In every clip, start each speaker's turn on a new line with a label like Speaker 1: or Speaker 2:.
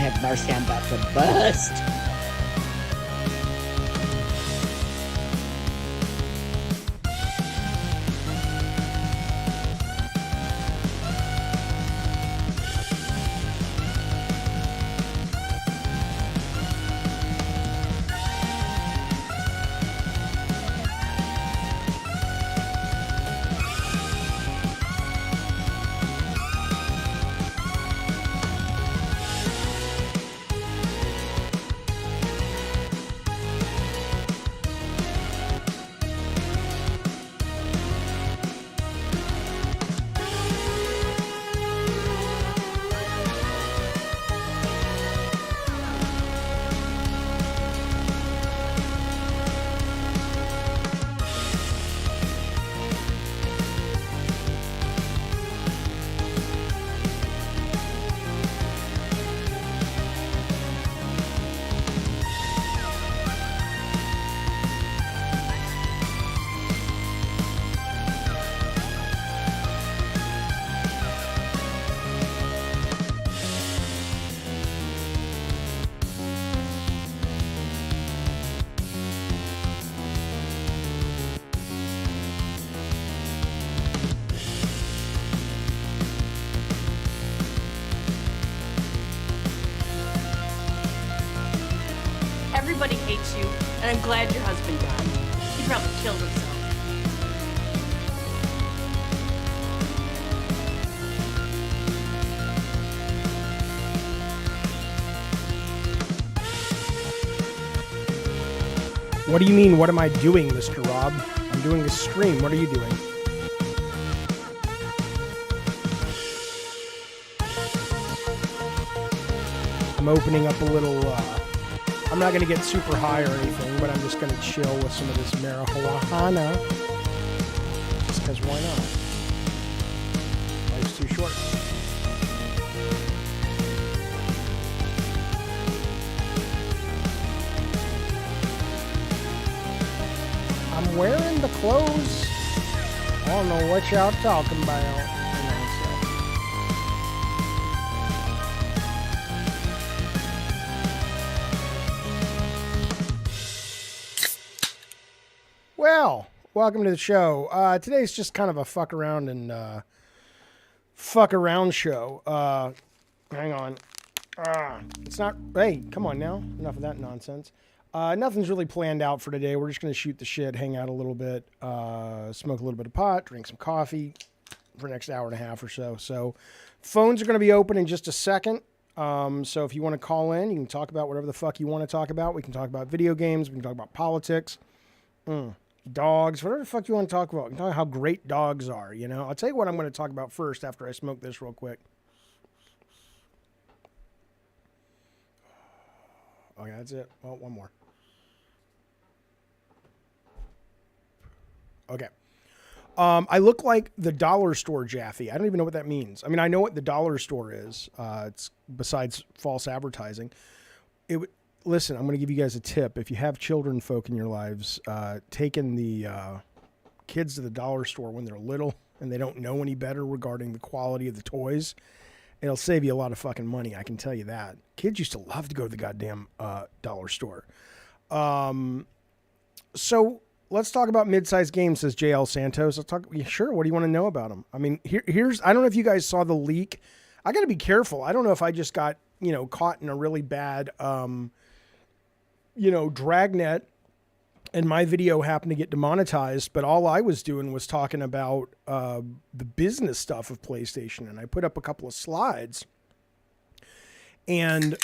Speaker 1: have mercy, I'm about to bust.
Speaker 2: Everybody hates you, and I'm glad your husband died. He probably killed himself.
Speaker 3: What do you mean, what am I doing, Mr. Rob? I'm doing a stream. What are you doing? I'm opening up a little, I'm not going to get super high or anything, but I'm just going to chill with some of this marijuana. Just because why not? Life's too short. I'm wearing the clothes. I don't know what y'all talking about. Well, welcome to the show. Today's just kind of a fuck around and fuck around show. Hang on. It's not. Hey, come on now. Enough of that nonsense. Nothing's really planned out for today. We're just going to shoot the shit, hang out a little bit, smoke a little bit of pot, drink some coffee for the next hour and a half or so. So phones are going to be open in just a second. So if you want to call in, you can talk about whatever the fuck you want to talk about. We can talk about video games. We can talk about politics. Dogs, whatever the fuck you want to talk about. You can talk about how great dogs are, you know. I'll tell you what I'm going to talk about first after I smoke this real quick. Okay, that's it. Well, one more. Okay. I look like the dollar store Jaffe. I don't even know what that means. I mean, I know what the dollar store is. It's besides false advertising. Listen, I'm going to give you guys a tip. If you have children folk in your lives, taking the kids to the dollar store when they're little and they don't know any better regarding the quality of the toys, it'll save you a lot of fucking money. I can tell you that. Kids used to love to go to the goddamn dollar store. So let's talk about mid-sized games, says JL Santos. Sure, what do you want to know about them? I mean, here's, I don't know if you guys saw the leak. I got to be careful. I don't know if I just got, caught in a really bad, dragnet and my video happened to get demonetized, but all I was doing was talking about the business stuff of PlayStation, and I put up a couple of slides, and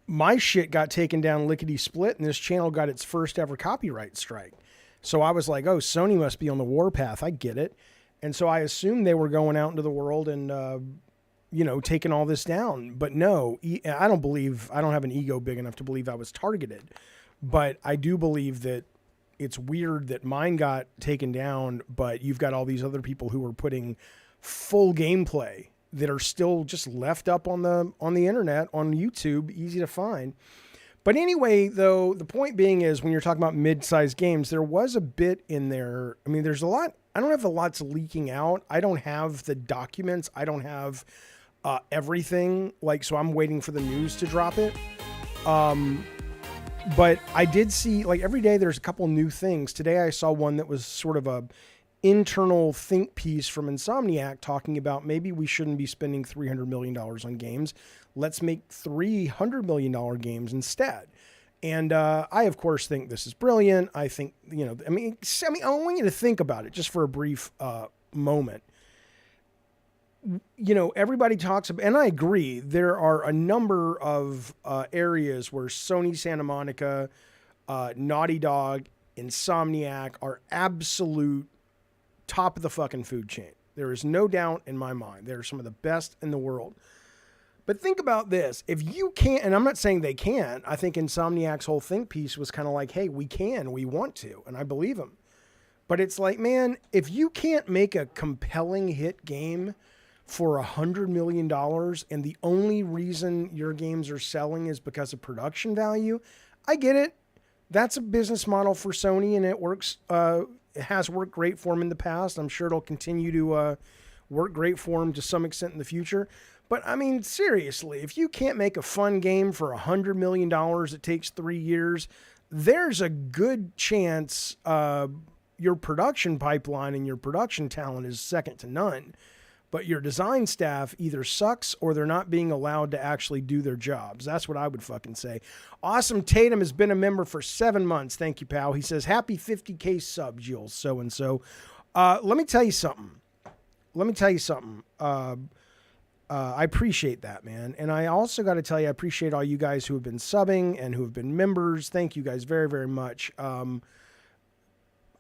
Speaker 3: my shit got taken down lickety-split, and this channel got its first ever copyright strike. So I was like, oh, Sony must be on the warpath. I get it. And so I assumed they were going out into the world and, taking all this down. But no, I don't have an ego big enough to believe I was targeted. But I do believe that it's weird that mine got taken down, but you've got all these other people who are putting full gameplay that are still just left up on the internet, on YouTube, easy to find. But anyway, though, the point being is when you're talking about mid-sized games, there was a bit in there. I mean, there's a lot. I don't have the lots leaking out. I don't have the documents. I don't have everything. Like, so I'm waiting for the news to drop it. But I did see, like, every day there's a couple new things. Today I saw one that was sort of a internal think piece from Insomniac talking about maybe we shouldn't be spending $300 million on games. Let's make $300 million games instead. And I, of course, think this is brilliant. I think, I want you to think about it just for a brief moment. Everybody talks about, and I agree, there are a number of areas where Sony Santa Monica, Naughty Dog, Insomniac are absolute top of the fucking food chain. There is no doubt in my mind. They're some of the best in the world. But think about this. If you can't, and I'm not saying they can't, I think Insomniac's whole think piece was kind of like, hey, we want to, and I believe them. But it's like, man, if you can't make a compelling hit game for $100 million and the only reason your games are selling is because of production value, I get it. That's a business model for Sony, and it works. It has worked great for them in the past. I'm sure it'll continue to work great for them to some extent in the future. But I mean, seriously, if you can't make a fun game for $100 million, it takes 3 years, there's a good chance your production pipeline and your production talent is second to none. But your design staff either sucks or they're not being allowed to actually do their jobs. That's what I would fucking say. Awesome Tatum has been a member for 7 months. Thank you, pal. He says, happy 50K subs, Jules, so-and-so. Let me tell you something. I appreciate that, man. And I also got to tell you, I appreciate all you guys who have been subbing and who have been members. Thank you guys very, very much.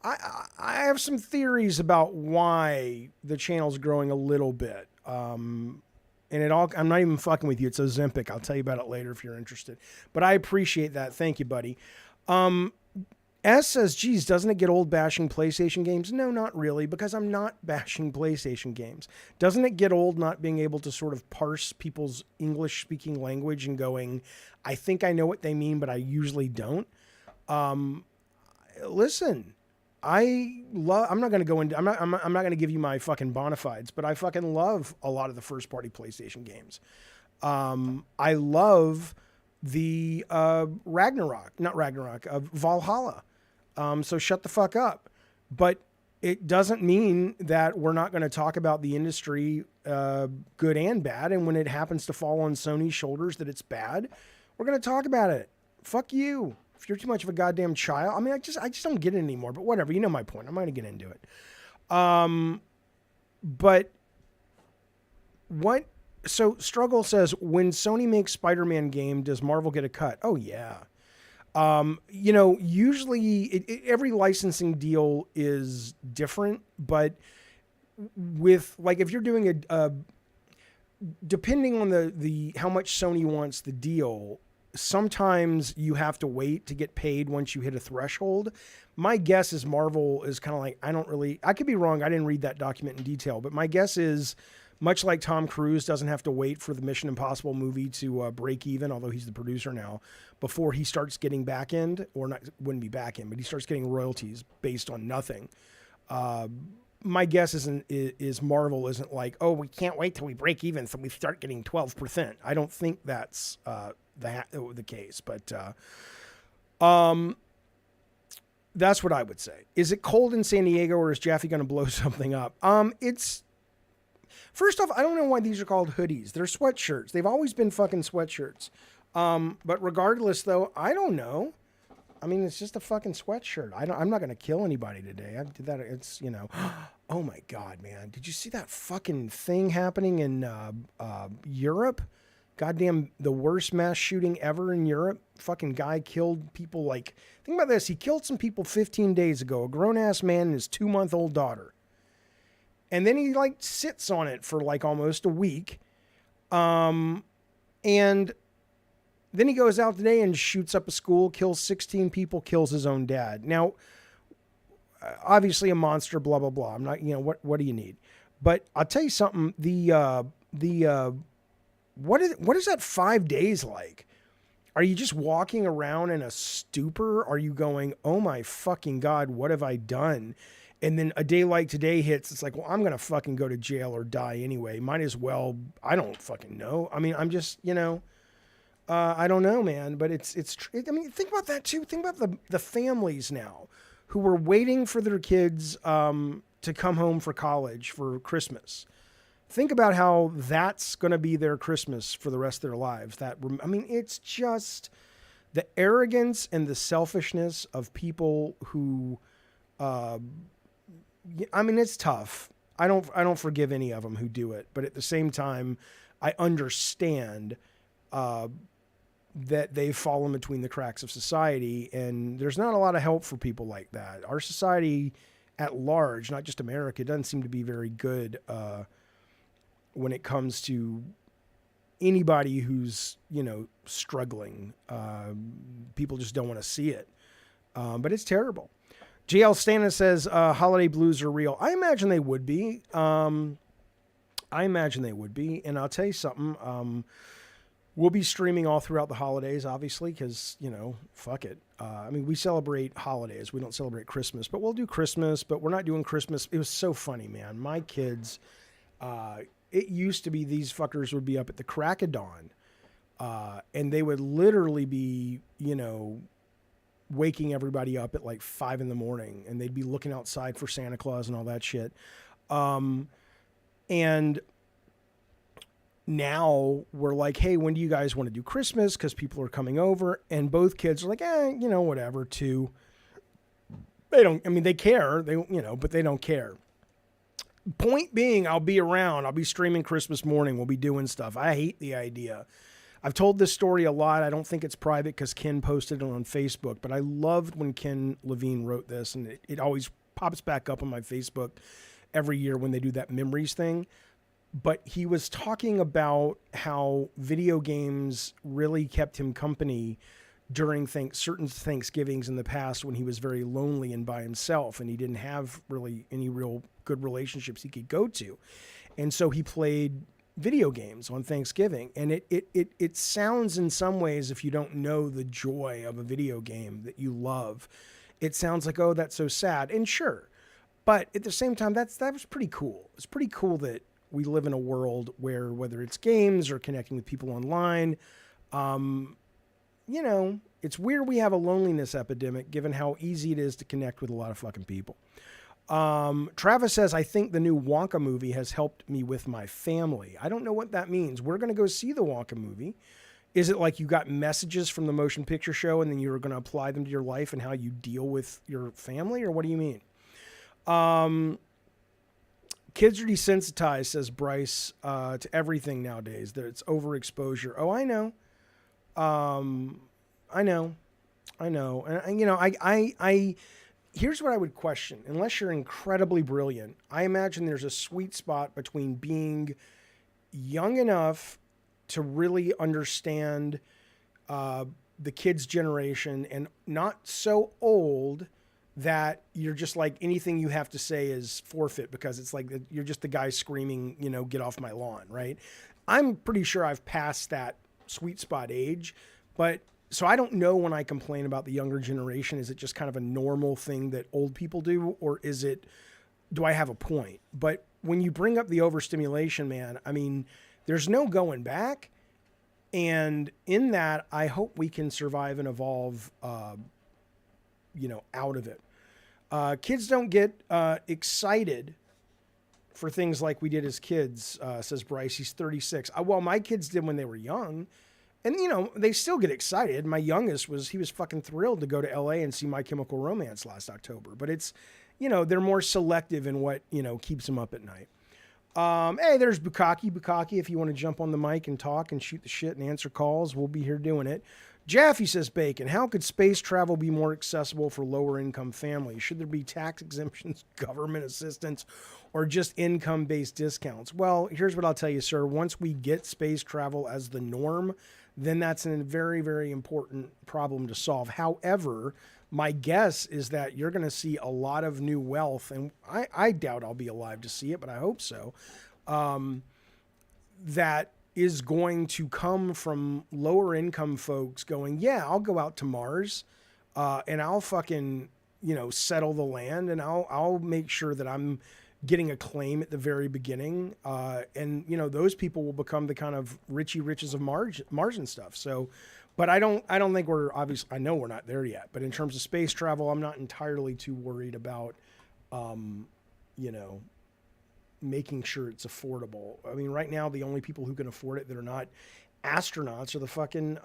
Speaker 3: I have some theories about why the channel's growing a little bit. I'm not even fucking with you. It's Ozempic. I'll tell you about it later if you're interested. But I appreciate that. Thank you, buddy. S says, geez, doesn't it get old bashing PlayStation games? No, not really, because I'm not bashing PlayStation games. Doesn't it get old not being able to sort of parse people's English-speaking language and going, I think I know what they mean, but I usually don't? Listen, I'm not going to give you my fucking bona fides, but I fucking love a lot of the first party PlayStation games. I love the Valhalla. So shut the fuck up. But it doesn't mean that we're not going to talk about the industry, good and bad. And when it happens to fall on Sony's shoulders that it's bad, we're going to talk about it. Fuck you. If you're too much of a goddamn child, I mean, I just don't get it anymore, but whatever, you know my point. I'm not going to get into it. But so Struggle says, when Sony makes Spider-Man game, does Marvel get a cut? Oh yeah. Usually every licensing deal is different, but with like, if you're doing depending on the how much Sony wants the deal, sometimes you have to wait to get paid once you hit a threshold. My guess is Marvel is kind of like, I could be wrong. I didn't read that document in detail, but my guess is much like Tom Cruise doesn't have to wait for the Mission Impossible movie to break even, although he's the producer now, before he starts getting back end, or not, wouldn't be back end, but he starts getting royalties based on nothing. My guess is Marvel isn't like, oh, we can't wait till we break even so we start getting 12%. I don't think that's the case, but that's what I would say. Is it cold in San Diego, or is Jaffe going to blow something up? It's, first off, I don't know why these are called hoodies. They're sweatshirts. They've always been fucking sweatshirts. But regardless, though, I don't know. I mean, it's just a fucking sweatshirt. I'm not going to kill anybody today. I did that. It's, oh my God, man. Did you see that fucking thing happening in Europe? Goddamn, the worst mass shooting ever in Europe. Fucking guy killed people like, think about this. He killed some people 15 days ago, a grown ass man and his 2-month-old daughter. And then he like sits on it for like almost a week. And then he goes out today and shoots up a school, kills 16 people, kills his own dad. Now, obviously a monster, blah, blah, blah. I'm not, what do you need? But I'll tell you something. What is that 5 days like? Are you just walking around in a stupor? Are you going, oh my fucking God, what have I done? And then a day like today hits, it's like, well, I'm going to fucking go to jail or die anyway. Might as well. I don't fucking know. I mean, I'm just, I don't know, man, but I mean, think about that too. Think about the families now who were waiting for their kids to come home for college for Christmas. Think about how that's going to be their Christmas for the rest of their lives. I mean, it's just the arrogance and the selfishness of people who, I mean, it's tough. I don't forgive any of them who do it, but at the same time, I understand that they've fallen between the cracks of society, and there's not a lot of help for people like that. Our society at large, not just America, doesn't seem to be very good when it comes to anybody who's, struggling. People just don't want to see it, but it's terrible. JL Stannis says, holiday blues are real. I imagine they would be. And I'll tell you something. We'll be streaming all throughout the holidays, obviously, because, fuck it. I mean, we celebrate holidays. We don't celebrate Christmas, but we'll do Christmas, but we're not doing Christmas. It was so funny, man. My kids, it used to be these fuckers would be up at the crack of dawn, and they would literally be, waking everybody up at like 5 a.m, and they'd be looking outside for Santa Claus and all that shit. And now we're like, hey, when do you guys want to do Christmas? Because people are coming over, and both kids are like, whatever, too. They care, but they don't care. Point being, I'll be around. I'll be streaming Christmas morning. We'll be doing stuff. I hate the idea. I've told this story a lot. I don't think it's private because Ken posted it on Facebook, but I loved when Ken Levine wrote this, and it always pops back up on my Facebook every year when they do that memories thing. But he was talking about how video games really kept him company during certain Thanksgivings in the past when he was very lonely and by himself, and he didn't have really any real good relationships he could go to. And so he played video games on Thanksgiving, and it sounds in some ways, if you don't know the joy of a video game that you love, it sounds like, oh, that's so sad. And sure, but at the same time, that was pretty cool. It's pretty cool that we live in a world where, whether it's games or connecting with people online, it's weird we have a loneliness epidemic given how easy it is to connect with a lot of fucking people. Travis says, I think the new Wonka movie has helped me with my family. I don't know what that means. We're going to go see the Wonka movie. Is it like you got messages from the motion picture show and then you're going to apply them to your life and how you deal with your family? Or what do you mean? Kids are desensitized, says Bryce, to everything nowadays. That it's overexposure. Oh, I know. I know. And here's what I would question. Unless you're incredibly brilliant, I imagine there's a sweet spot between being young enough to really understand the kids' generation and not so old that you're just like anything you have to say is forfeit because it's like you're just the guy screaming, get off my lawn, right? I'm pretty sure I've passed that sweet spot age, but so I don't know when I complain about the younger generation. Is it just kind of a normal thing that old people do, or do I have a point? But when you bring up the overstimulation, man, I mean, there's no going back. And in that, I hope we can survive and evolve, out of it. Kids don't get excited for things like we did as kids, says Bryce. He's 36. Well, my kids did when they were young. And, they still get excited. My youngest he was fucking thrilled to go to LA and see My Chemical Romance last October. But it's, they're more selective in what, keeps them up at night. Hey, there's Bukaki. Bukaki, if you want to jump on the mic and talk and shoot the shit and answer calls, we'll be here doing it. Jaffe says, Bacon, how could space travel be more accessible for lower income families? Should there be tax exemptions, government assistance, or just income-based discounts? Well, here's what I'll tell you, sir. Once we get space travel as the norm, then that's a very, very important problem to solve. However, my guess is that you're going to see a lot of new wealth, and I doubt I'll be alive to see it, but I hope so, that is going to come from lower income folks going, yeah, I'll go out to Mars, and I'll fucking, settle the land, and I'll make sure that I'm getting a claim at the very beginning. And those people will become the kind of Richie Riches of Mars and stuff. So, but I don't think I know we're not there yet, but in terms of space travel, I'm not entirely too worried about, making sure it's affordable. I mean, right now, the only people who can afford it that are not astronauts are the fucking,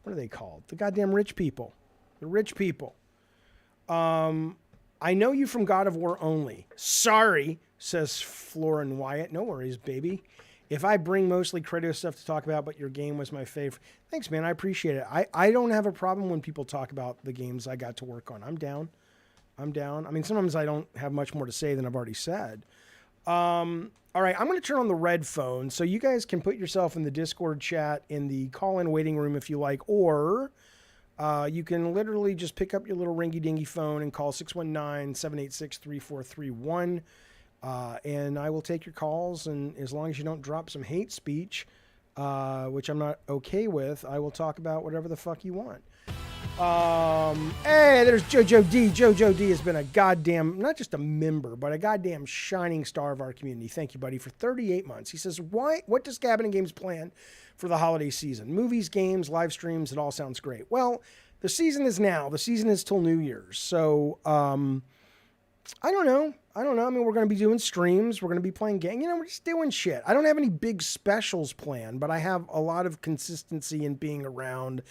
Speaker 3: what are they called? The goddamn rich people. The rich people. I know you from God of War only. Sorry, says Florin Wyatt. No worries, baby. If I bring mostly Kratos stuff to talk about, but your game was my favorite. Thanks, man. I appreciate it. I don't have a problem when people talk about the games I got to work on. I'm down. I mean, sometimes I don't have much more to say than I've already said. All right, I'm going to turn on the red phone so you guys can put yourself in the Discord chat in the call-in waiting room if you like, or you can literally just pick up your little ringy-dingy phone and call 619-786-3431, and I will take your calls, and as long as you don't drop some hate speech, which I'm not okay with, I will talk about whatever the fuck you want. Hey, there's Jojo D. Jojo D has been a goddamn, not just a member, but a goddamn shining star of our community. Thank you, buddy, for 38 months. He says, what does Gavin and Games plan for the holiday season? Movies, games, live streams, it all sounds great. Well, the season is now. The season is till New Year's. So, I don't know. I mean, we're going to be doing streams. We're going to be playing games. We're just doing shit. I don't have any big specials planned, but I have a lot of consistency in being around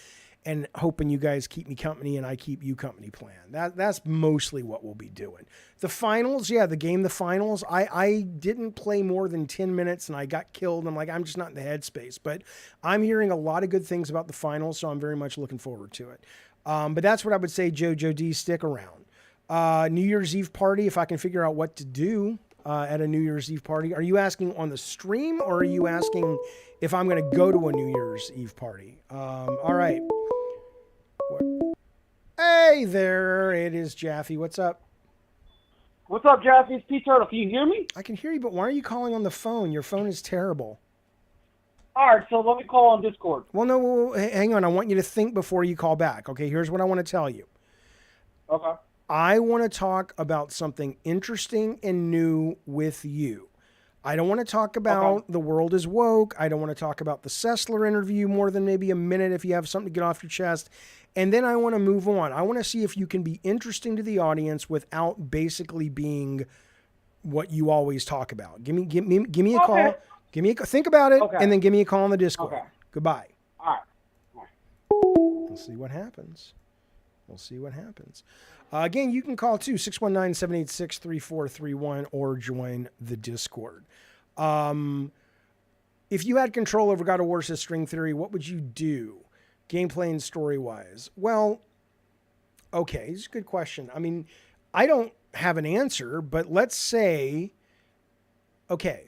Speaker 3: and hoping you guys keep me company and I keep you company plan. That's mostly what we'll be doing. The finals, the finals, I didn't play more than 10 minutes and I got killed. I'm just not in the headspace, but I'm hearing a lot of good things about the finals, so I'm very much looking forward to it. But that's what I would say, Jojo D, stick around. New Year's Eve party, if I can figure out what to do at a New Year's Eve party. Are you asking on the stream, or are you asking if I'm going to go to a New Year's Eve party? All right. Hey there, it is Jaffe. What's up?
Speaker 4: What's up, Jaffe? It's P-Turtle. Can you hear me?
Speaker 3: I can hear you, but why are you calling on the phone? Your phone is terrible.
Speaker 4: All right, so let me call on Discord.
Speaker 3: Well, no, hang on. I want you to think before you call back. Okay, here's what I want to tell you.
Speaker 4: Okay.
Speaker 3: I want to talk about something interesting and new with you. I don't want to talk about The World is Woke. I don't want to talk about the Sessler interview more than maybe a minute if you have something to get off your chest. And then I want to move on. I want to see if you can be interesting to the audience without basically being what you always talk about. Give me a call. Think about it, and then give me a call on the Discord. Okay. Goodbye.
Speaker 4: All right.
Speaker 3: We'll see what happens. Again, you can call too, 619-786-3431, or join the Discord. If you had control over God of War String Theory, what would you do? Gameplay and story-wise? Well, okay, it's a good question. I mean, I don't have an answer, but let's say, okay,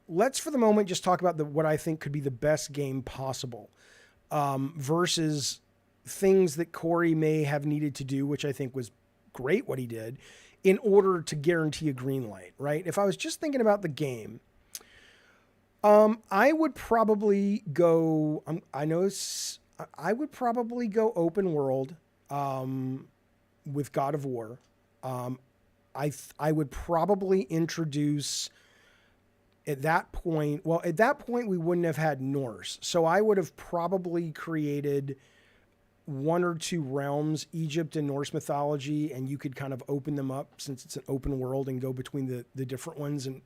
Speaker 3: let's for the moment just talk about what I think could be the best game possible versus things that Corey may have needed to do, which I think was great what he did, in order to guarantee a green light, right? If I was just thinking about the game, I would probably go, I would probably go open world with God of War. I would probably introduce at that point we wouldn't have had Norse. So I would have probably created one or two realms, Egypt and Norse mythology, and you could kind of open them up since it's an open world and go between the different ones. And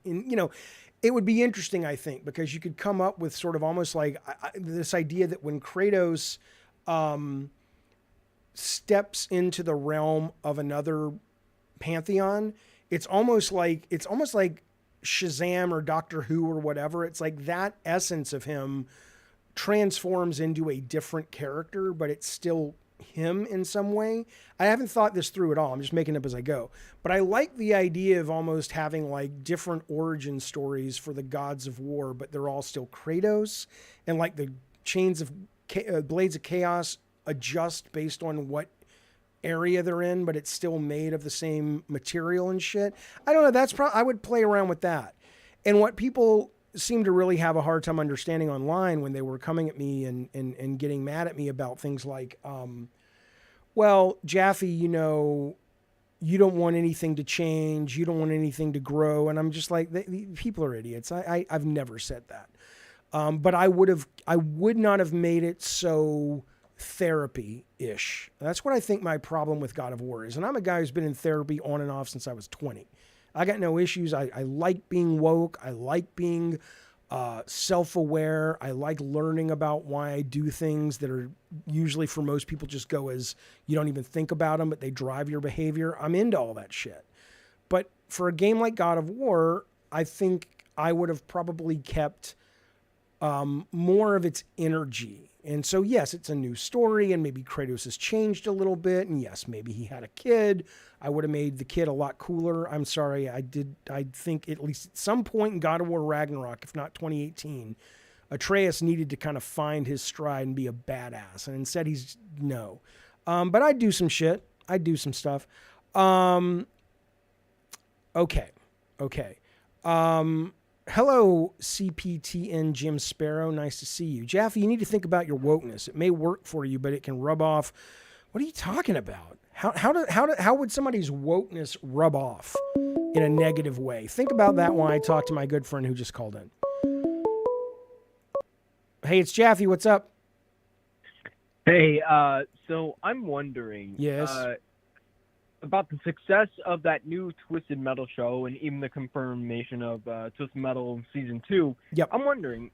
Speaker 3: it would be interesting, I think, because you could come up with sort of almost like this idea that when Kratos steps into the realm of another pantheon, it's almost like Shazam or Doctor Who or whatever. It's like that essence of him transforms into a different character, but it's still him in some way. I haven't thought this through at all. I'm just making it up as I go. But I like the idea of almost having like different origin stories for the gods of war, but they're all still Kratos, and like the chains of blades of chaos adjust based on what area they're in, but it's still made of the same material and shit. I don't know. I would play around with that. And what people seemed to really have a hard time understanding online when they were coming at me and getting mad at me about things like, well, Jaffe, you know, you don't want anything to change. You don't want anything to grow. And I'm just like, people are idiots. I've never said that. But I would not have made it so therapy-ish. That's what I think my problem with God of War is. And I'm a guy who's been in therapy on and off since I was 20. I got no issues. I like being woke. I like being self-aware. I like learning about why I do things that are usually for most people just go as you don't even think about them, but they drive your behavior. I'm into all that shit. But for a game like God of War, I think I would have probably kept more of its energy. And so, yes, it's a new story, and maybe Kratos has changed a little bit, and yes, maybe he had a kid. I would have made the kid a lot cooler. I'm sorry, I think at least at some point in God of War Ragnarok, if not 2018, Atreus needed to kind of find his stride and be a badass, and instead he's no. But I'd do some shit. I'd do some stuff. Okay. Hello, CPTN Jim Sparrow. Nice to see you. Jaffe, you need to think about your wokeness. It may work for you, but it can rub off. What are you talking about? How would somebody's wokeness rub off in a negative way? Think about that while I talk to my good friend who just called in. Hey, it's Jaffe. What's up?
Speaker 5: Hey, so I'm wondering.
Speaker 3: Yes.
Speaker 5: About the success of that new Twisted Metal show and even the confirmation of Twisted Metal Season 2.
Speaker 3: Yep.
Speaker 5: I'm wondering,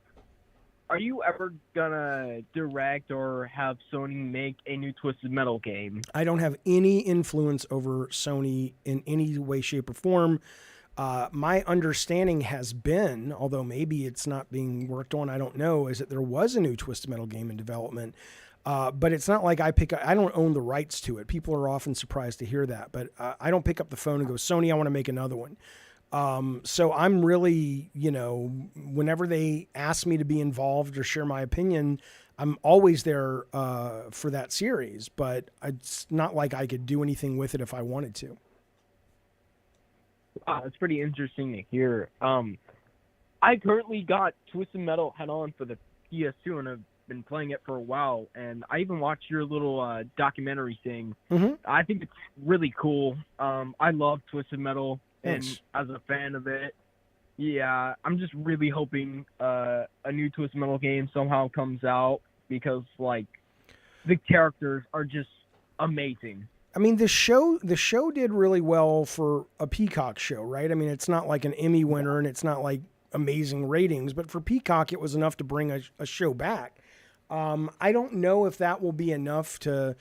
Speaker 5: are you ever gonna direct or have Sony make a new Twisted Metal game?
Speaker 3: I don't have any influence over Sony in any way, shape, or form. My understanding has been, although maybe it's not being worked on, I don't know, is that there was a new Twisted Metal game in development. But it's not like I don't own the rights to it. People are often surprised to hear that, but I don't pick up the phone and go, Sony, I want to make another one. So I'm really, whenever they ask me to be involved or share my opinion, I'm always there for that series, but it's not like I could do anything with it if I wanted to.
Speaker 5: Wow, that's pretty interesting to hear. I currently got Twisted Metal head-on for the PS2, and I've been playing it for a while, and I even watched your little documentary thing.
Speaker 3: Mm-hmm.
Speaker 5: I think it's really cool. I love Twisted Metal, and
Speaker 3: Thanks.
Speaker 5: as a fan of it, yeah, I'm just really hoping a new Twisted Metal game somehow comes out, because like the characters are just amazing.
Speaker 3: I mean, the show did really well for a Peacock show, right? I mean, it's not like an Emmy winner, and it's not like amazing ratings, but for Peacock, it was enough to bring a show back. I don't know if that will be enough to,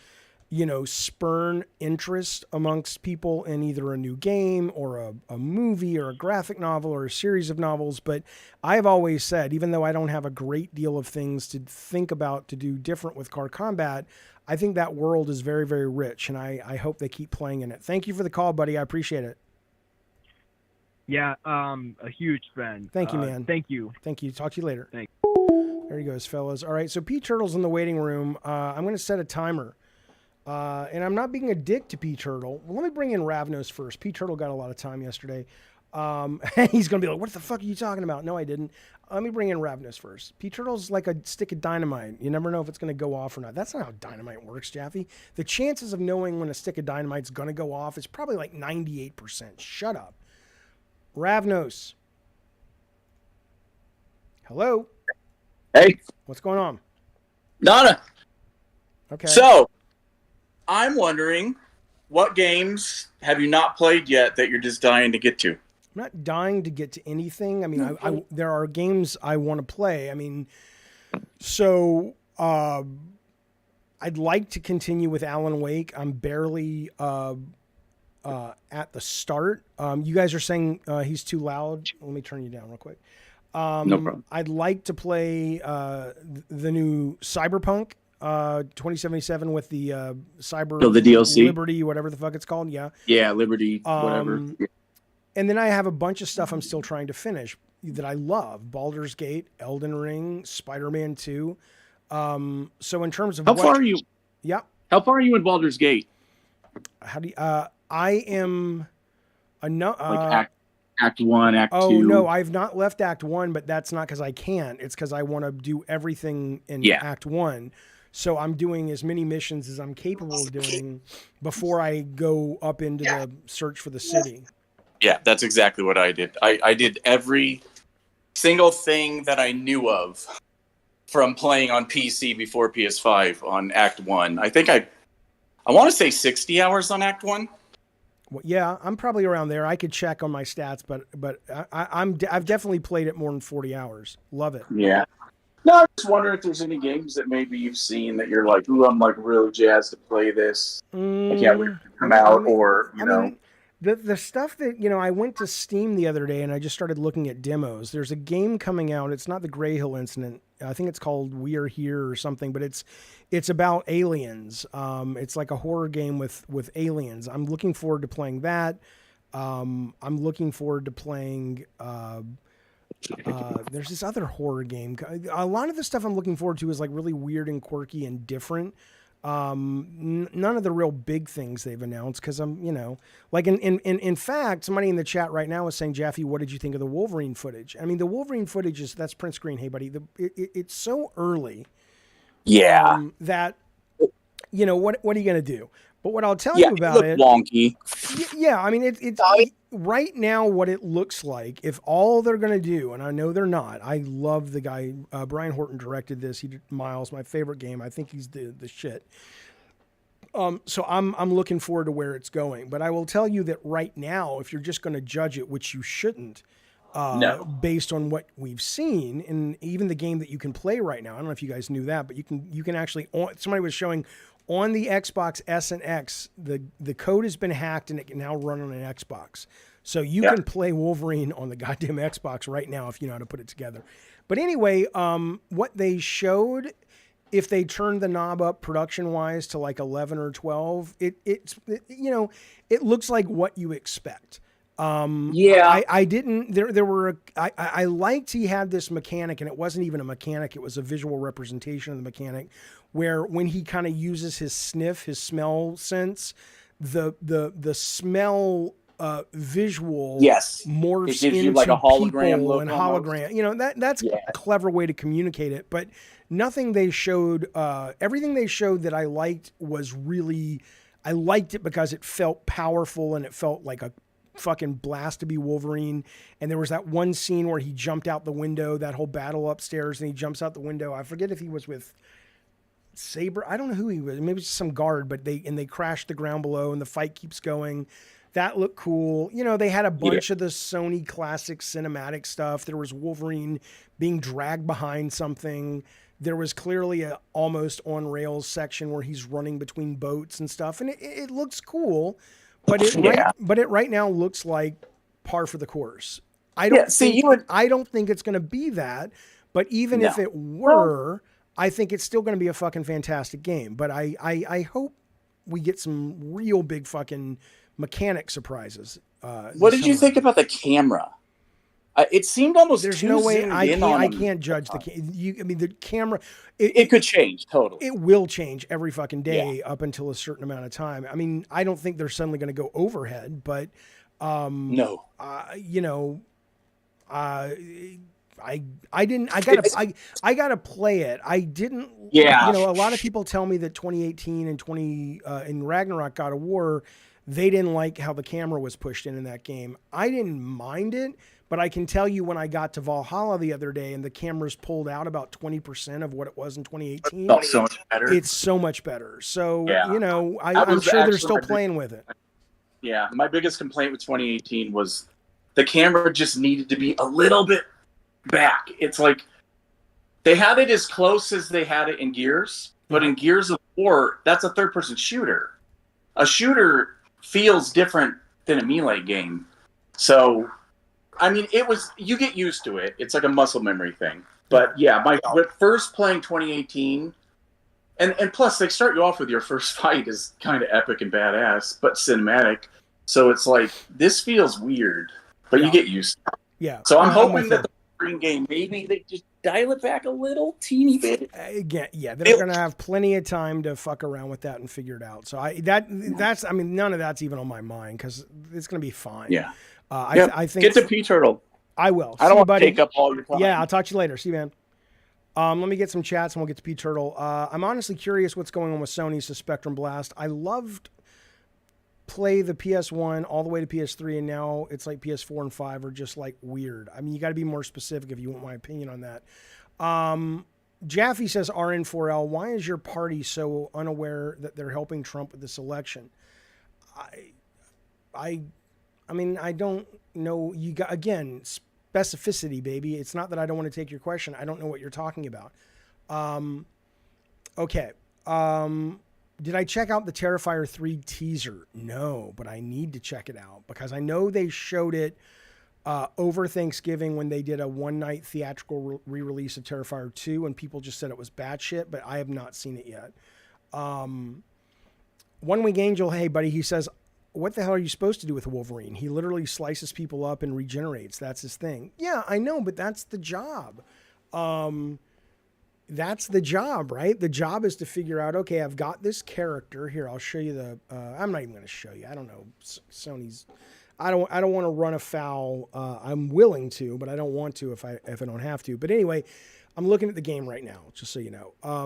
Speaker 3: spurn interest amongst people in either a new game or a movie or a graphic novel or a series of novels. But I've always said, even though I don't have a great deal of things to think about to do different with car combat, I think that world is very, very rich, and I hope they keep playing in it. Thank you for the call, buddy. I appreciate it.
Speaker 5: Yeah, a huge fan.
Speaker 3: Thank you, man.
Speaker 5: Thank you.
Speaker 3: Thank you. Talk to you later.
Speaker 5: Thanks.
Speaker 3: There he goes, fellas. All right, so P Turtle's in the waiting room. I'm going to set a timer. And I'm not being a dick to P Turtle. Well, let me bring in Ravnos first. P Turtle got a lot of time yesterday. He's going to be like, what the fuck are you talking about? No, I didn't. Let me bring in Ravnos first. P Turtle's like a stick of dynamite. You never know if it's going to go off or not. That's not how dynamite works, Jaffe. The chances of knowing when a stick of dynamite's going to go off is probably like 98%. Shut up. Ravnos. Hello.
Speaker 6: Hey,
Speaker 3: What's going on?
Speaker 6: Donna.
Speaker 3: Okay.
Speaker 6: So, I'm wondering, what games have you not played yet that you're just dying to get to?
Speaker 3: I'm not dying to get to anything. I mean, I there are games I want to play. I mean, so I'd like to continue with Alan Wake. I'm barely at the start. You guys are saying he's too loud. Let me turn you down real quick.
Speaker 6: No problem.
Speaker 3: I'd like to play the new Cyberpunk 2077 with the Cyber
Speaker 6: the DLC?
Speaker 3: Liberty, whatever the fuck it's called. Yeah.
Speaker 6: Yeah, Liberty, whatever.
Speaker 3: And then I have a bunch of stuff I'm still trying to finish that I love. Baldur's Gate, Elden Ring, Spider-Man 2. So in terms of
Speaker 6: How far are you?
Speaker 3: Yeah.
Speaker 6: How far are you in Baldur's Gate?
Speaker 3: How do you, I am
Speaker 6: Act 1, Act 2.
Speaker 3: Oh no, I've not left Act 1, but that's not because I can't. It's because I want to do everything in Act 1. So I'm doing as many missions as I'm capable of doing before I go up into the search for the city.
Speaker 6: Yeah, that's exactly what I did. I did every single thing that I knew of from playing on PC before PS5 on Act 1. I think I want to say 60 hours on Act 1.
Speaker 3: Well, yeah, I'm probably around there. I could check on my stats, but I've definitely played it more than 40 hours. Love it.
Speaker 6: Yeah. No, I just wonder if there's any games that maybe you've seen that you're like, ooh, I'm like really jazzed to play this. I can't wait to come out, or you know.
Speaker 3: The stuff that, I went to Steam the other day and I just started looking at demos. There's a game coming out. It's not the Grey Hill Incident. I think it's called We Are Here or something, but it's about aliens. It's like a horror game with aliens. I'm looking forward to playing that. I'm looking forward to playing, there's this other horror game. A lot of the stuff I'm looking forward to is like really weird and quirky and different. None of the real big things they've announced, because I'm, like in fact, somebody in the chat right now is saying, Jaffe, what did you think of the Wolverine footage? I mean, the Wolverine footage that's print screen. Hey, buddy, it's so early.
Speaker 6: Yeah.
Speaker 3: That, what are you going to do? But what I'll tell you about it,
Speaker 6: wonky.
Speaker 3: Yeah, I mean, it's right now what it looks like. If all they're going to do, and I know they're not. I love the guy. Brian Horton directed this. He did Miles, my favorite game. I think he's the shit. So I'm looking forward to where it's going. But I will tell you that right now, if you're just going to judge it, which you shouldn't, based on what we've seen, and even the game that you can play right now. I don't know if you guys knew that, but you can actually. Somebody was showing. On the Xbox S and X, the code has been hacked and it can now run on an Xbox. So you can play Wolverine on the goddamn Xbox right now if you know how to put it together. But anyway, what they showed, if they turned the knob up production-wise to like 11 or 12, it looks like what you expect. I didn't. There were. I liked he had this mechanic, and it wasn't even a mechanic. It was a visual representation of the mechanic, where when he kind of uses his sniff, his smell sense, the smell visual morphs into you like a hologram people and hologram. That's a clever way to communicate it. But nothing they showed. Everything they showed that I liked was really. I liked it because it felt powerful and it felt like a fucking blast to be Wolverine. And there was that one scene where he jumped out the window, that whole battle upstairs, and he jumps out the window. I forget if he was with Saber. I don't know who he was. Maybe it's some guard, but they crashed the ground below and the fight keeps going. That looked cool. They had a bunch of the Sony classic cinematic stuff. There was Wolverine being dragged behind something. There was clearly a almost on rails section where he's running between boats and stuff. And it looks cool. But it right now looks like par for the course. I don't think it's going to be that. But even if it were, I think it's still going to be a fucking fantastic game. But I hope we get some real big fucking mechanic surprises.
Speaker 6: What did you think about the camera? It seemed almost.
Speaker 3: There's no way I can't judge the. The camera.
Speaker 6: It could change totally.
Speaker 3: It will change every fucking day up until a certain amount of time. I mean, I don't think they're suddenly going to go overhead, but
Speaker 6: no.
Speaker 3: I didn't. I gotta play it. I didn't. Yeah. A lot of people tell me that 2018 and in Ragnarok God of War, they didn't like how the camera was pushed in that game. I didn't mind it. But I can tell you when I got to Valhalla the other day and the cameras pulled out about 20% of what it was in 2018.
Speaker 6: It's so much better.
Speaker 3: It's so much better. So, I'm sure they're still playing with it.
Speaker 6: Yeah. My biggest complaint with 2018 was the camera just needed to be a little bit back. It's like they had it as close as they had it in Gears. But in Gears of War, that's a third-person shooter. A shooter feels different than a melee game. So... I mean, you get used to it. It's like a muscle memory thing. But yeah, first playing 2018, and plus they start you off with your first fight is kind of epic and badass, but cinematic. So it's like, this feels weird, but you get used to it.
Speaker 3: Yeah.
Speaker 6: So I'm hoping that the green game, maybe they just dial it back a little teeny bit.
Speaker 3: Again, they're going to have plenty of time to fuck around with that and figure it out. So none of that's even on my mind because it's going to be fine.
Speaker 6: Yeah.
Speaker 3: I think
Speaker 6: get to P Turtle.
Speaker 3: I will.
Speaker 6: I don't
Speaker 3: See you,
Speaker 6: want to
Speaker 3: buddy.
Speaker 6: take up all your time.
Speaker 3: Yeah, I'll talk to you later. See you, man. Let me get some chats and we'll get to P Turtle. I'm honestly curious what's going on with Sony's Spectrum Blast. I loved play the PS1 all the way to PS3, and now it's like PS4 and 5 are just like weird. I mean, you got to be more specific if you want my opinion on that. Jaffe says RN4L, why is your party so unaware that they're helping Trump with this election? I mean, I don't know. You got, again, specificity, baby. It's not that I don't want to take your question. I don't know what you're talking about. Okay. Did I check out the Terrifier 3 teaser? No, but I need to check it out because I know they showed it over Thanksgiving when they did a one-night theatrical re-release of Terrifier 2, and people just said it was batshit, but I have not seen it yet. One Wing Angel, hey, buddy, he says, what the hell are you supposed to do with Wolverine? He literally slices people up and regenerates. That's his thing. Yeah, I know, but that's the job. That's the job, right? The job is to figure out, okay, I've got this character here. I'll show you the, I'm not even going to show you. I don't know. Sony's, I don't want to run afoul. I'm willing to, but I don't want to if I don't have to. But anyway, I'm looking at the game right now, just so you know. I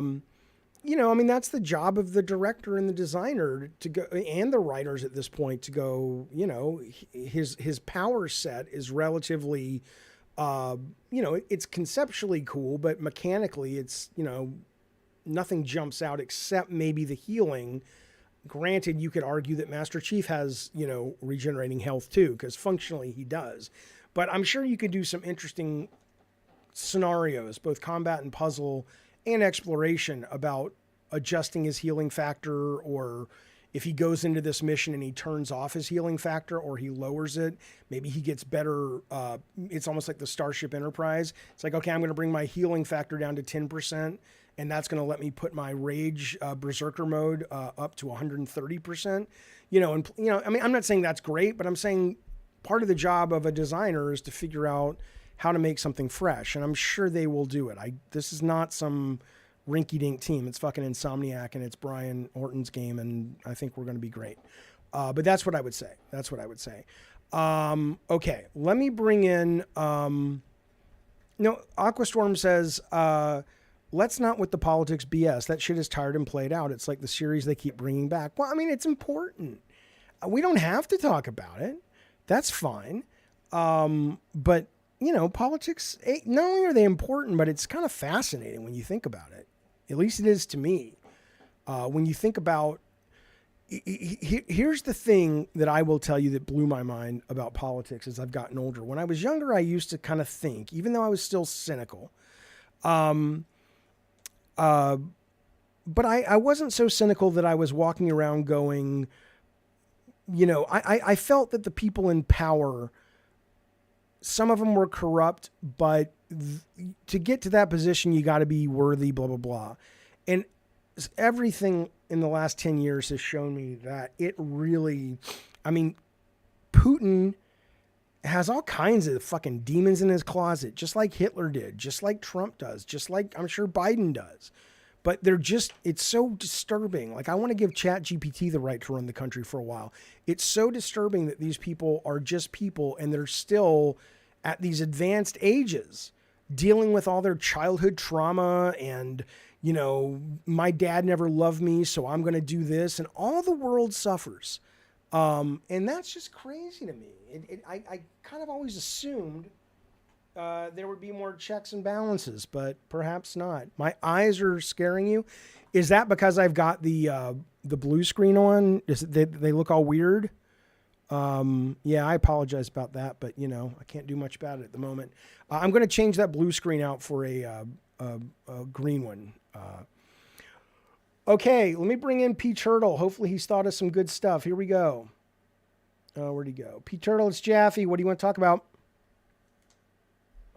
Speaker 3: mean, that's the job of the director and the designer to go, and the writers at this point to go, his power set is relatively, it's conceptually cool, but mechanically it's, nothing jumps out except maybe the healing. Granted, you could argue that Master Chief has, regenerating health too, because functionally he does. But I'm sure you could do some interesting scenarios, both combat and puzzle and exploration, about adjusting his healing factor, or if he goes into this mission and he turns off his healing factor or he lowers it, maybe he gets better. It's almost like the Starship Enterprise. It's like, okay, I'm going to bring my healing factor down to 10%, and that's going to let me put my rage berserker mode up to 130%. I mean, I'm not saying that's great, but I'm saying part of the job of a designer is to figure out how to make something fresh, and I'm sure they will do it. This is not some rinky-dink team. It's fucking Insomniac, and it's Brian Horton's game, and I think we're going to be great. But that's what I would say. Okay, let me bring in... Aquastorm says, let's not with the politics BS. That shit is tired and played out. It's like the series they keep bringing back. Well, I mean, it's important. We don't have to talk about it. That's fine. But... politics, not only are they important, but it's kind of fascinating when you think about it. At least it is to me. When you think about, here's the thing that I will tell you that blew my mind about politics as I've gotten older. When I was younger, I used to kind of think, even though I was still cynical, but I wasn't so cynical that I was walking around going, I felt that the people in power, some of them were corrupt, but to get to that position, you got to be worthy, blah, blah, blah. And everything in the last 10 years has shown me that it really, I mean, Putin has all kinds of fucking demons in his closet, just like Hitler did, just like Trump does, just like I'm sure Biden does. But it's so disturbing. Like, I want to give ChatGPT the right to run the country for a while. It's so disturbing that these people are just people, and they're still at these advanced ages dealing with all their childhood trauma and, my dad never loved me, so I'm going to do this, and all the world suffers. And that's just crazy to me. I kind of always assumed there would be more checks and balances, but perhaps not. My eyes are scaring you. Is that because I've got the blue screen on? They look all weird? Yeah, I apologize about that, but I can't do much about it at the moment. I'm going to change that blue screen out for a green one. Okay, let me bring in P Turtle. Hopefully he's thought of some good stuff. Here we go. Where'd he go? P Turtle, it's Jaffe. What do you want to talk about?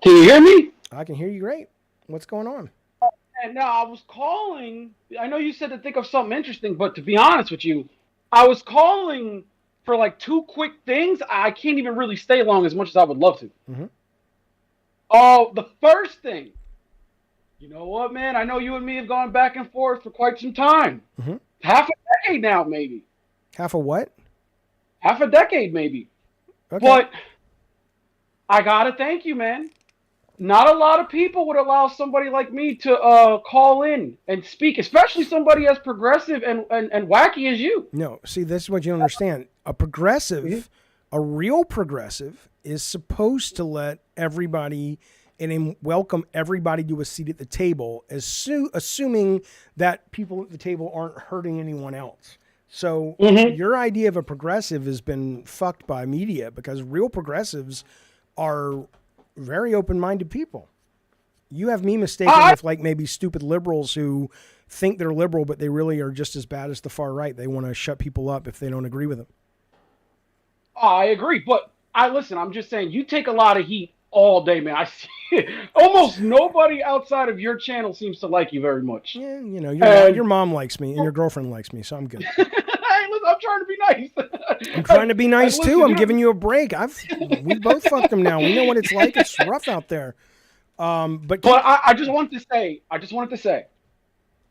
Speaker 4: Can you hear me?
Speaker 3: I can hear you great. What's going on?
Speaker 4: And now I was calling. I know you said to think of something interesting, but to be honest with you, I was calling for like two quick things. I can't even really stay long as much as I would love to.
Speaker 3: Mm-hmm.
Speaker 4: Oh, the first thing. You know what, man? I know you and me have gone back and forth for quite some time.
Speaker 3: Mm-hmm.
Speaker 4: Half a decade now, maybe.
Speaker 3: Half a what?
Speaker 4: Half a decade, maybe.
Speaker 3: Okay.
Speaker 4: But I gotta thank you, man. Not a lot of people would allow somebody like me to call in and speak, especially somebody as progressive and wacky as you.
Speaker 3: No, see, this is what you don't understand. A progressive, a real progressive, is supposed to let everybody and welcome everybody to a seat at the table, assuming that people at the table aren't hurting anyone else. So your idea of a progressive has been fucked by media, because real progressives are very open-minded people. You have me mistaken with like maybe stupid liberals who think they're liberal, but they really are just as bad as the far right. They want to shut people up if they don't agree with them.
Speaker 4: I agree, but I'm just saying, you take a lot of heat all day, man. I see almost nobody outside of your channel seems to like you very much.
Speaker 3: Yeah, you know, your mom likes me and your girlfriend likes me, so I'm good.
Speaker 4: Hey, listen, I'm trying to be nice.
Speaker 3: I'm trying to be nice too. I'm giving you a break. We both fucked them now. We know what it's like. It's rough out there. But
Speaker 4: I just wanted to say,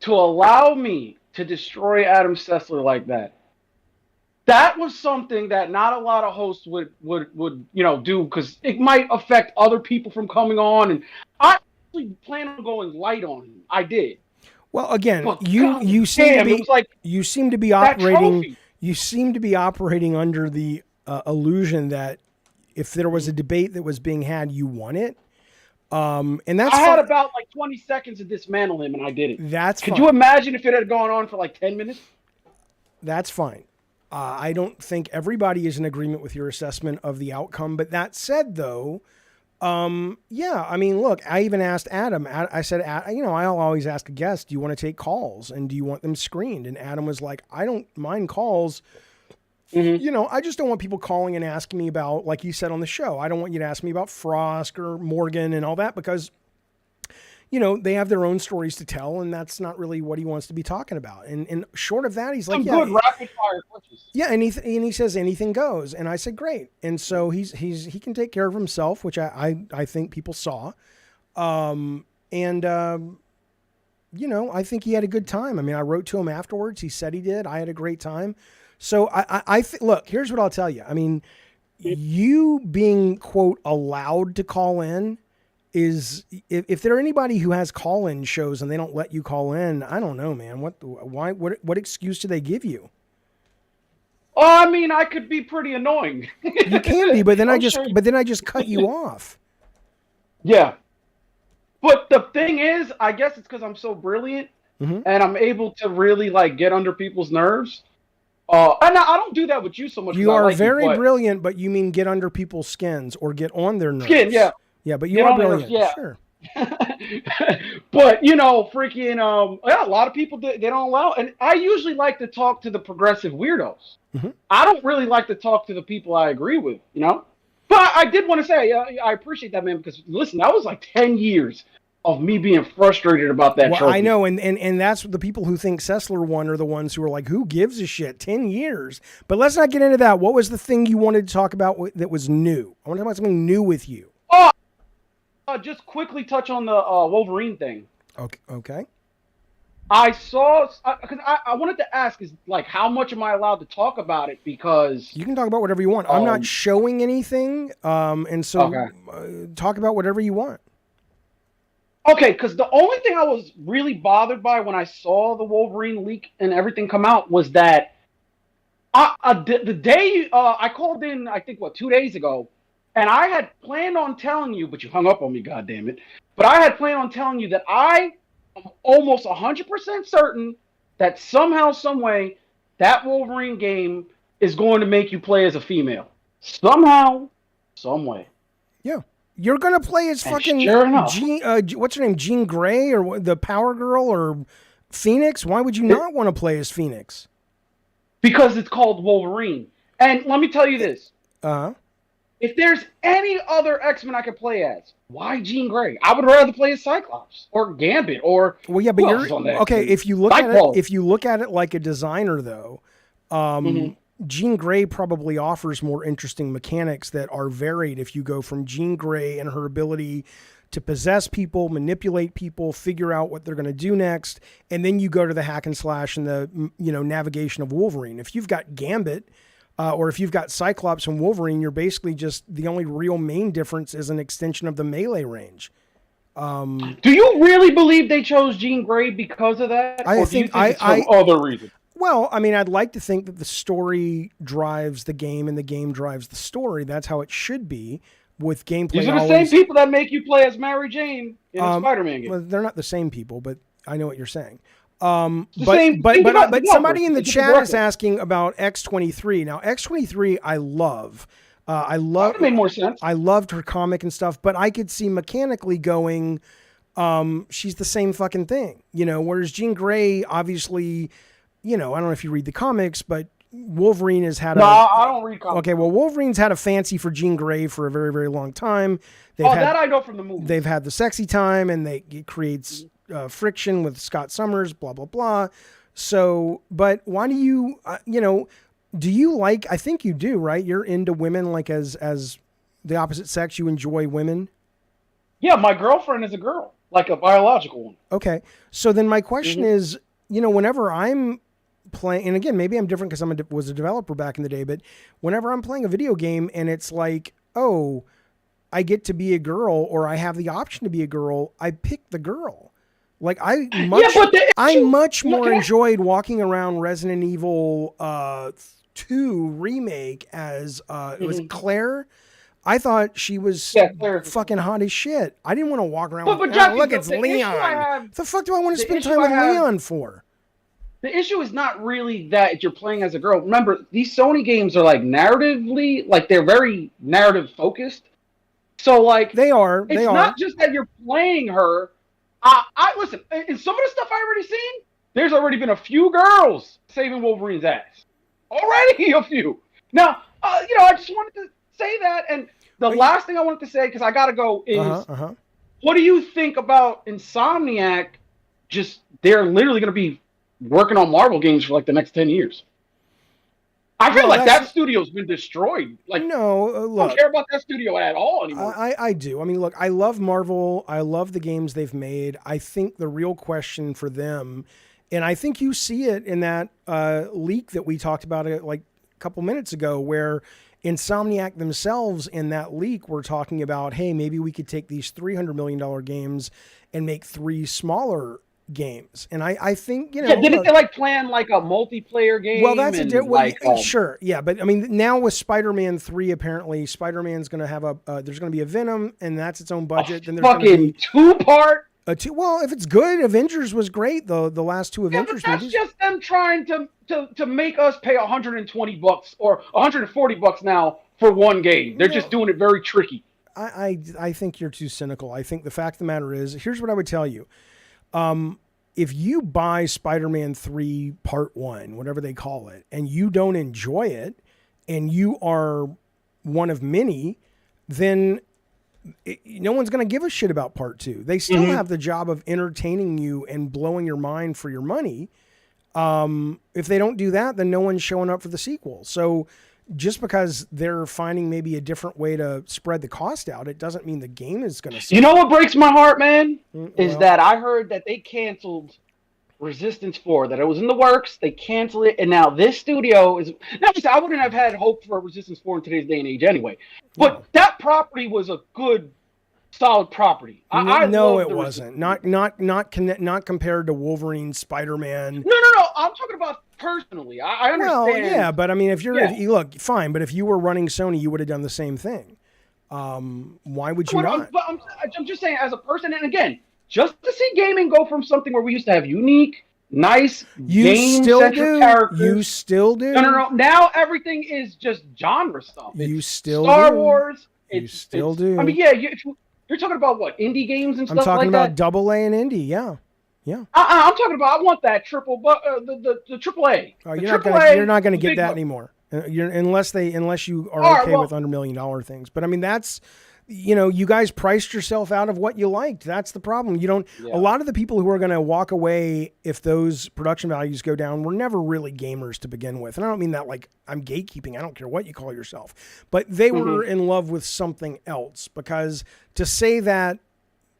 Speaker 4: to allow me to destroy Adam Sessler like that, that was something that not a lot of hosts would do, because it might affect other people from coming on. And I actually plan on going light on him. I did.
Speaker 3: Well, again,
Speaker 4: But
Speaker 3: you seem to be
Speaker 4: like
Speaker 3: you seem to be operating
Speaker 4: trophy.
Speaker 3: you seem to be operating under the illusion that if there was a debate that was being had, you won it. And that's
Speaker 4: I had about like 20 seconds to dismantle him, and I did it. Could you imagine if it had gone on for like 10 minutes?
Speaker 3: That's fine. I don't think everybody is in agreement with your assessment of the outcome. But that said, though, yeah, I mean, look, I even asked Adam. I said, I'll always ask a guest, do you want to take calls and do you want them screened? And Adam was like, I don't mind calls. I just don't want people calling and asking me about, like you said on the show, I don't want you to ask me about Frost or Morgan and all that, because they have their own stories to tell, and that's not really what he wants to be talking about. And short of that, he's like,
Speaker 4: good rapid fire questions.
Speaker 3: Yeah, and he says anything goes, and I said great. And so he can take care of himself, which I think people saw, I think he had a good time. I mean, I wrote to him afterwards. He said he did. I had a great time. So look, here's what I'll tell you. I mean, you being quote allowed to call in is, if there are anybody who has call-in shows and they don't let you call in, I don't know, man. What excuse do they give you?
Speaker 4: Oh, I mean, I could be pretty annoying.
Speaker 3: You can be, but then I just cut you off.
Speaker 4: Yeah. But the thing is, I guess it's because I'm so brilliant and I'm able to really like get under people's nerves. And I don't do that with you so much.
Speaker 3: You are very brilliant, but you mean get under people's skins or get on their nerves.
Speaker 4: Yeah.
Speaker 3: Yeah, but you are brilliant. Yeah. Sure.
Speaker 4: But freaking a lot of people they don't allow, and I usually like to talk to the progressive weirdos. I don't really like to talk to the people I agree with, But I did want to say I appreciate that, man, because listen, that was like 10 years of me being frustrated about that.
Speaker 3: Well, I know, and that's what the people who think Sessler won are the ones who are like, who gives a shit? 10 years. But let's not get into that. What was the thing you wanted to talk about that was new? I want to talk about something new with you.
Speaker 4: Just quickly touch on the Wolverine thing.
Speaker 3: Okay.
Speaker 4: I saw, because I wanted to ask, is like, how much am I allowed to talk about it? Because
Speaker 3: you can talk about whatever you want. I'm not showing anything, and so talk about whatever you want.
Speaker 4: Okay, because the only thing I was really bothered by when I saw the Wolverine leak and everything come out was that the day I called in, I think 2 days ago. And I had planned on telling you, but you hung up on me, goddammit. But I had planned on telling you that I am almost 100% certain that somehow, some way, that Wolverine game is going to make you play as a female. Somehow, some way.
Speaker 3: Yeah. You're going to play as fucking what's her name, Jean Grey, or the Power Girl, or Phoenix? Why would you not want to play as Phoenix?
Speaker 4: Because it's called Wolverine. And let me tell you this. If there's any other X-Men I could play as, why Jean Grey? I would rather play as Cyclops or Gambit or
Speaker 3: but okay. If you look at it like a designer, though, Jean Grey probably offers more interesting mechanics that are varied. If you go from Jean Grey and her ability to possess people, manipulate people, figure out what they're going to do next, and then you go to the hack and slash and the navigation of Wolverine. If you've got Gambit. Or if you've got Cyclops and Wolverine, you're basically just the only real main difference is an extension of the melee range.
Speaker 4: Do you really believe they chose Jean Grey because of that?
Speaker 3: I
Speaker 4: or
Speaker 3: think
Speaker 4: do you think it's some other reason?
Speaker 3: Well, I mean, I'd like to think that the story drives the game and the game drives the story. That's how it should be with gameplay.
Speaker 4: These are the same people that make you play as Mary Jane in a Spider-Man game.
Speaker 3: Well, they're not the same people, but I know what you're saying.
Speaker 4: Same-
Speaker 3: But somebody in the
Speaker 4: It's a
Speaker 3: chat
Speaker 4: director.
Speaker 3: is asking about X-23. Now, X-23, I love. I
Speaker 4: That
Speaker 3: love.
Speaker 4: would make more sense.
Speaker 3: I loved her comic and stuff, but I could see mechanically going, she's the same fucking thing, you know. Whereas Jean Grey, obviously, you know, I don't know if you read the comics, but Wolverine has had
Speaker 4: I don't read comics.
Speaker 3: Okay, well, Wolverine's had a fancy for Jean Grey for a very, very long time.
Speaker 4: That I know from the movie.
Speaker 3: They've had the sexy time, and it creates friction with Scott Summers, blah, blah, blah. So, but why do you, you know, do you like, I think you do, right? You're into women, like as the opposite sex, you enjoy women?
Speaker 4: Yeah, my girlfriend is a girl, like a biological one.
Speaker 3: Okay. So then my question is, you know, whenever I'm playing, and again, maybe I'm different because was a developer back in the day, but whenever I'm playing a video game and it's like, oh, I get to be a girl or I have the option to be a girl, I pick the girl. Like I much more enjoyed walking around Resident Evil 2 remake as it was Claire. I thought she was fucking hot as shit. I didn't want to walk around with,
Speaker 4: Jeffy,
Speaker 3: look, it's Leon. What the fuck do I want to spend time with Leon for?
Speaker 4: The issue is not really that you're playing as a girl. Remember, these Sony games are like narratively, like they're very narrative focused. So like
Speaker 3: they are.
Speaker 4: It's not just that you're playing her. I listen. In some of the stuff I already seen, there's already been a few girls saving Wolverine's ass. Already a few. Now, you know, I just wanted to say that. And the last thing I wanted to say, because I gotta go, is what do you think about Insomniac? Just they're literally going to be working on Marvel games for like the next 10 years. I feel like that studio's been destroyed. Like,
Speaker 3: no, look,
Speaker 4: I don't care about that studio at all anymore.
Speaker 3: I do. I mean, look, I love Marvel. I love the games they've made. I think the real question for them, and I think you see it in that leak that we talked about like a couple minutes ago, where Insomniac themselves in that leak were talking about, hey, maybe we could take these $300 million games and make 3 smaller games. And I think, you know,
Speaker 4: didn't they like plan like a multiplayer game?
Speaker 3: Well, that's sure. Yeah. But I mean, now with Spider-Man 3, apparently Spider-Man's going to have there's going to be a Venom and that's its own budget. Then there's
Speaker 4: fucking 2-part.
Speaker 3: Well, if it's good, Avengers was great though. The last 2 Avengers
Speaker 4: but that's
Speaker 3: movies.
Speaker 4: Just them trying to make us pay $120 or $140 now for one game. They're just doing it very tricky.
Speaker 3: I think you're too cynical. I think the fact of the matter is, here's what I would tell you. If you buy Spider-Man 3 Part 1, whatever they call it, and you don't enjoy it, and you are one of many, then no one's going to give a shit about Part 2. They still have the job of entertaining you and blowing your mind for your money. If they don't do that, then no one's showing up for the sequel. So just because they're finding maybe a different way to spread the cost out, it doesn't mean the game is going to.
Speaker 4: You know what breaks my heart, man? Is that I heard that they canceled Resistance 4, that it was in the works, they canceled it, and now this studio is. I wouldn't have had hope for Resistance 4 in today's day and age anyway. But that property was a good, solid property.
Speaker 3: No, it wasn't. Not compared to Wolverine, Spider-Man.
Speaker 4: No. I'm talking about personally. I understand.
Speaker 3: Well, yeah, but I mean, if you look, fine, but if you were running Sony, you would have done the same thing. Why would you not?
Speaker 4: But I'm just saying, as a person, and again, just to see gaming go from something where we used to have unique, nice, game-centric characters.
Speaker 3: You still do.
Speaker 4: No. Now everything is just genre stuff.
Speaker 3: You still
Speaker 4: Star
Speaker 3: do.
Speaker 4: Wars.
Speaker 3: You still do.
Speaker 4: I mean, yeah, you're talking about what, indie games and stuff like that?
Speaker 3: I'm talking about AA and indie, yeah.
Speaker 4: I'm talking about, I want that the AAA.
Speaker 3: Oh, you're not going to get that anymore. Unless you are okay with under $1 million things. But I mean, that's, you know, you guys priced yourself out of what you liked. That's the problem. You don't. Yeah. A lot of the people who are going to walk away if those production values go down were never really gamers to begin with. And I don't mean that like I'm gatekeeping. I don't care what you call yourself. But they were in love with something else, because to say that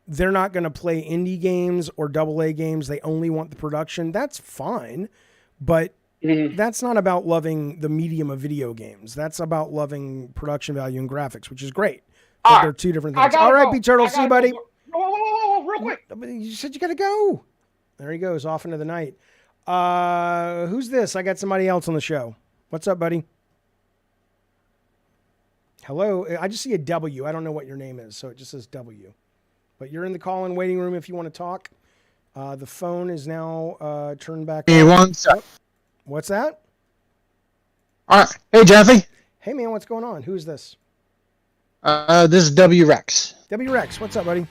Speaker 3: they're not going to play indie games or AA games, they only want the production, that's fine. But that's not about loving the medium of video games. That's about loving production value and graphics, which is great. But they're two different things. All right, B-Turtle, see you, buddy.
Speaker 4: Whoa, real quick.
Speaker 3: You said you got to go. There he goes, off into the night. Who's this? I got somebody else on the show. What's up, buddy? Hello. I just see a W. I don't know what your name is, so it just says W. But you're in the call-in waiting room if you want to talk. The phone is now turned back on.
Speaker 7: One sec.
Speaker 3: What's that?
Speaker 7: All right. Hey, Jeffy.
Speaker 3: Hey, man, what's going on? Who's this?
Speaker 7: This is W Rex.
Speaker 3: W Rex, what's up, buddy?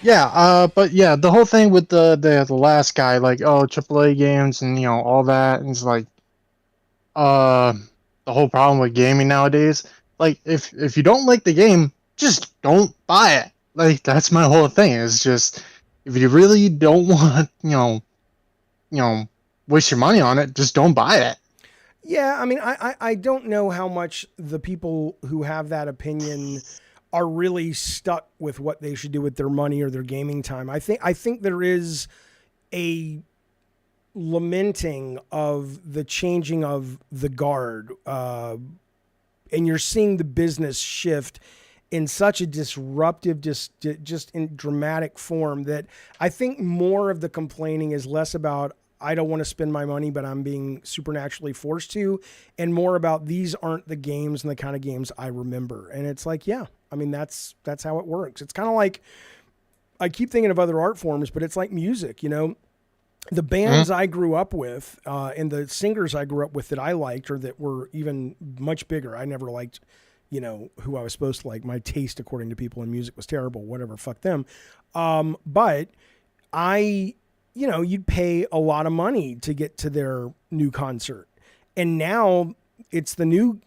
Speaker 7: Yeah, but yeah, the whole thing with the last guy, like, oh, AAA games and, all that, and it's like, the whole problem with gaming nowadays, like, if you don't like the game, just don't buy it. Like, that's my whole thing. It's just, if you really don't want, waste your money on it, just don't buy it.
Speaker 3: Yeah, I mean, I don't know how much the people who have that opinion are really stuck with what they should do with their money or their gaming time. I think there is a lamenting of the changing of the guard, and you're seeing the business shift in such a disruptive, just in dramatic form that I think more of the complaining is less about I don't want to spend my money, but I'm being supernaturally forced to, and more about these aren't the games and the kind of games I remember. And it's like, yeah, I mean, that's how it works. It's kind of like, I keep thinking of other art forms, but it's like music, the bands I grew up with, and the singers I grew up with that I liked, or that were even much bigger. I never liked, who I was supposed to like. My taste, according to people in music, was terrible, whatever, fuck them. But you'd pay a lot of money to get to their new concert. And now it's the new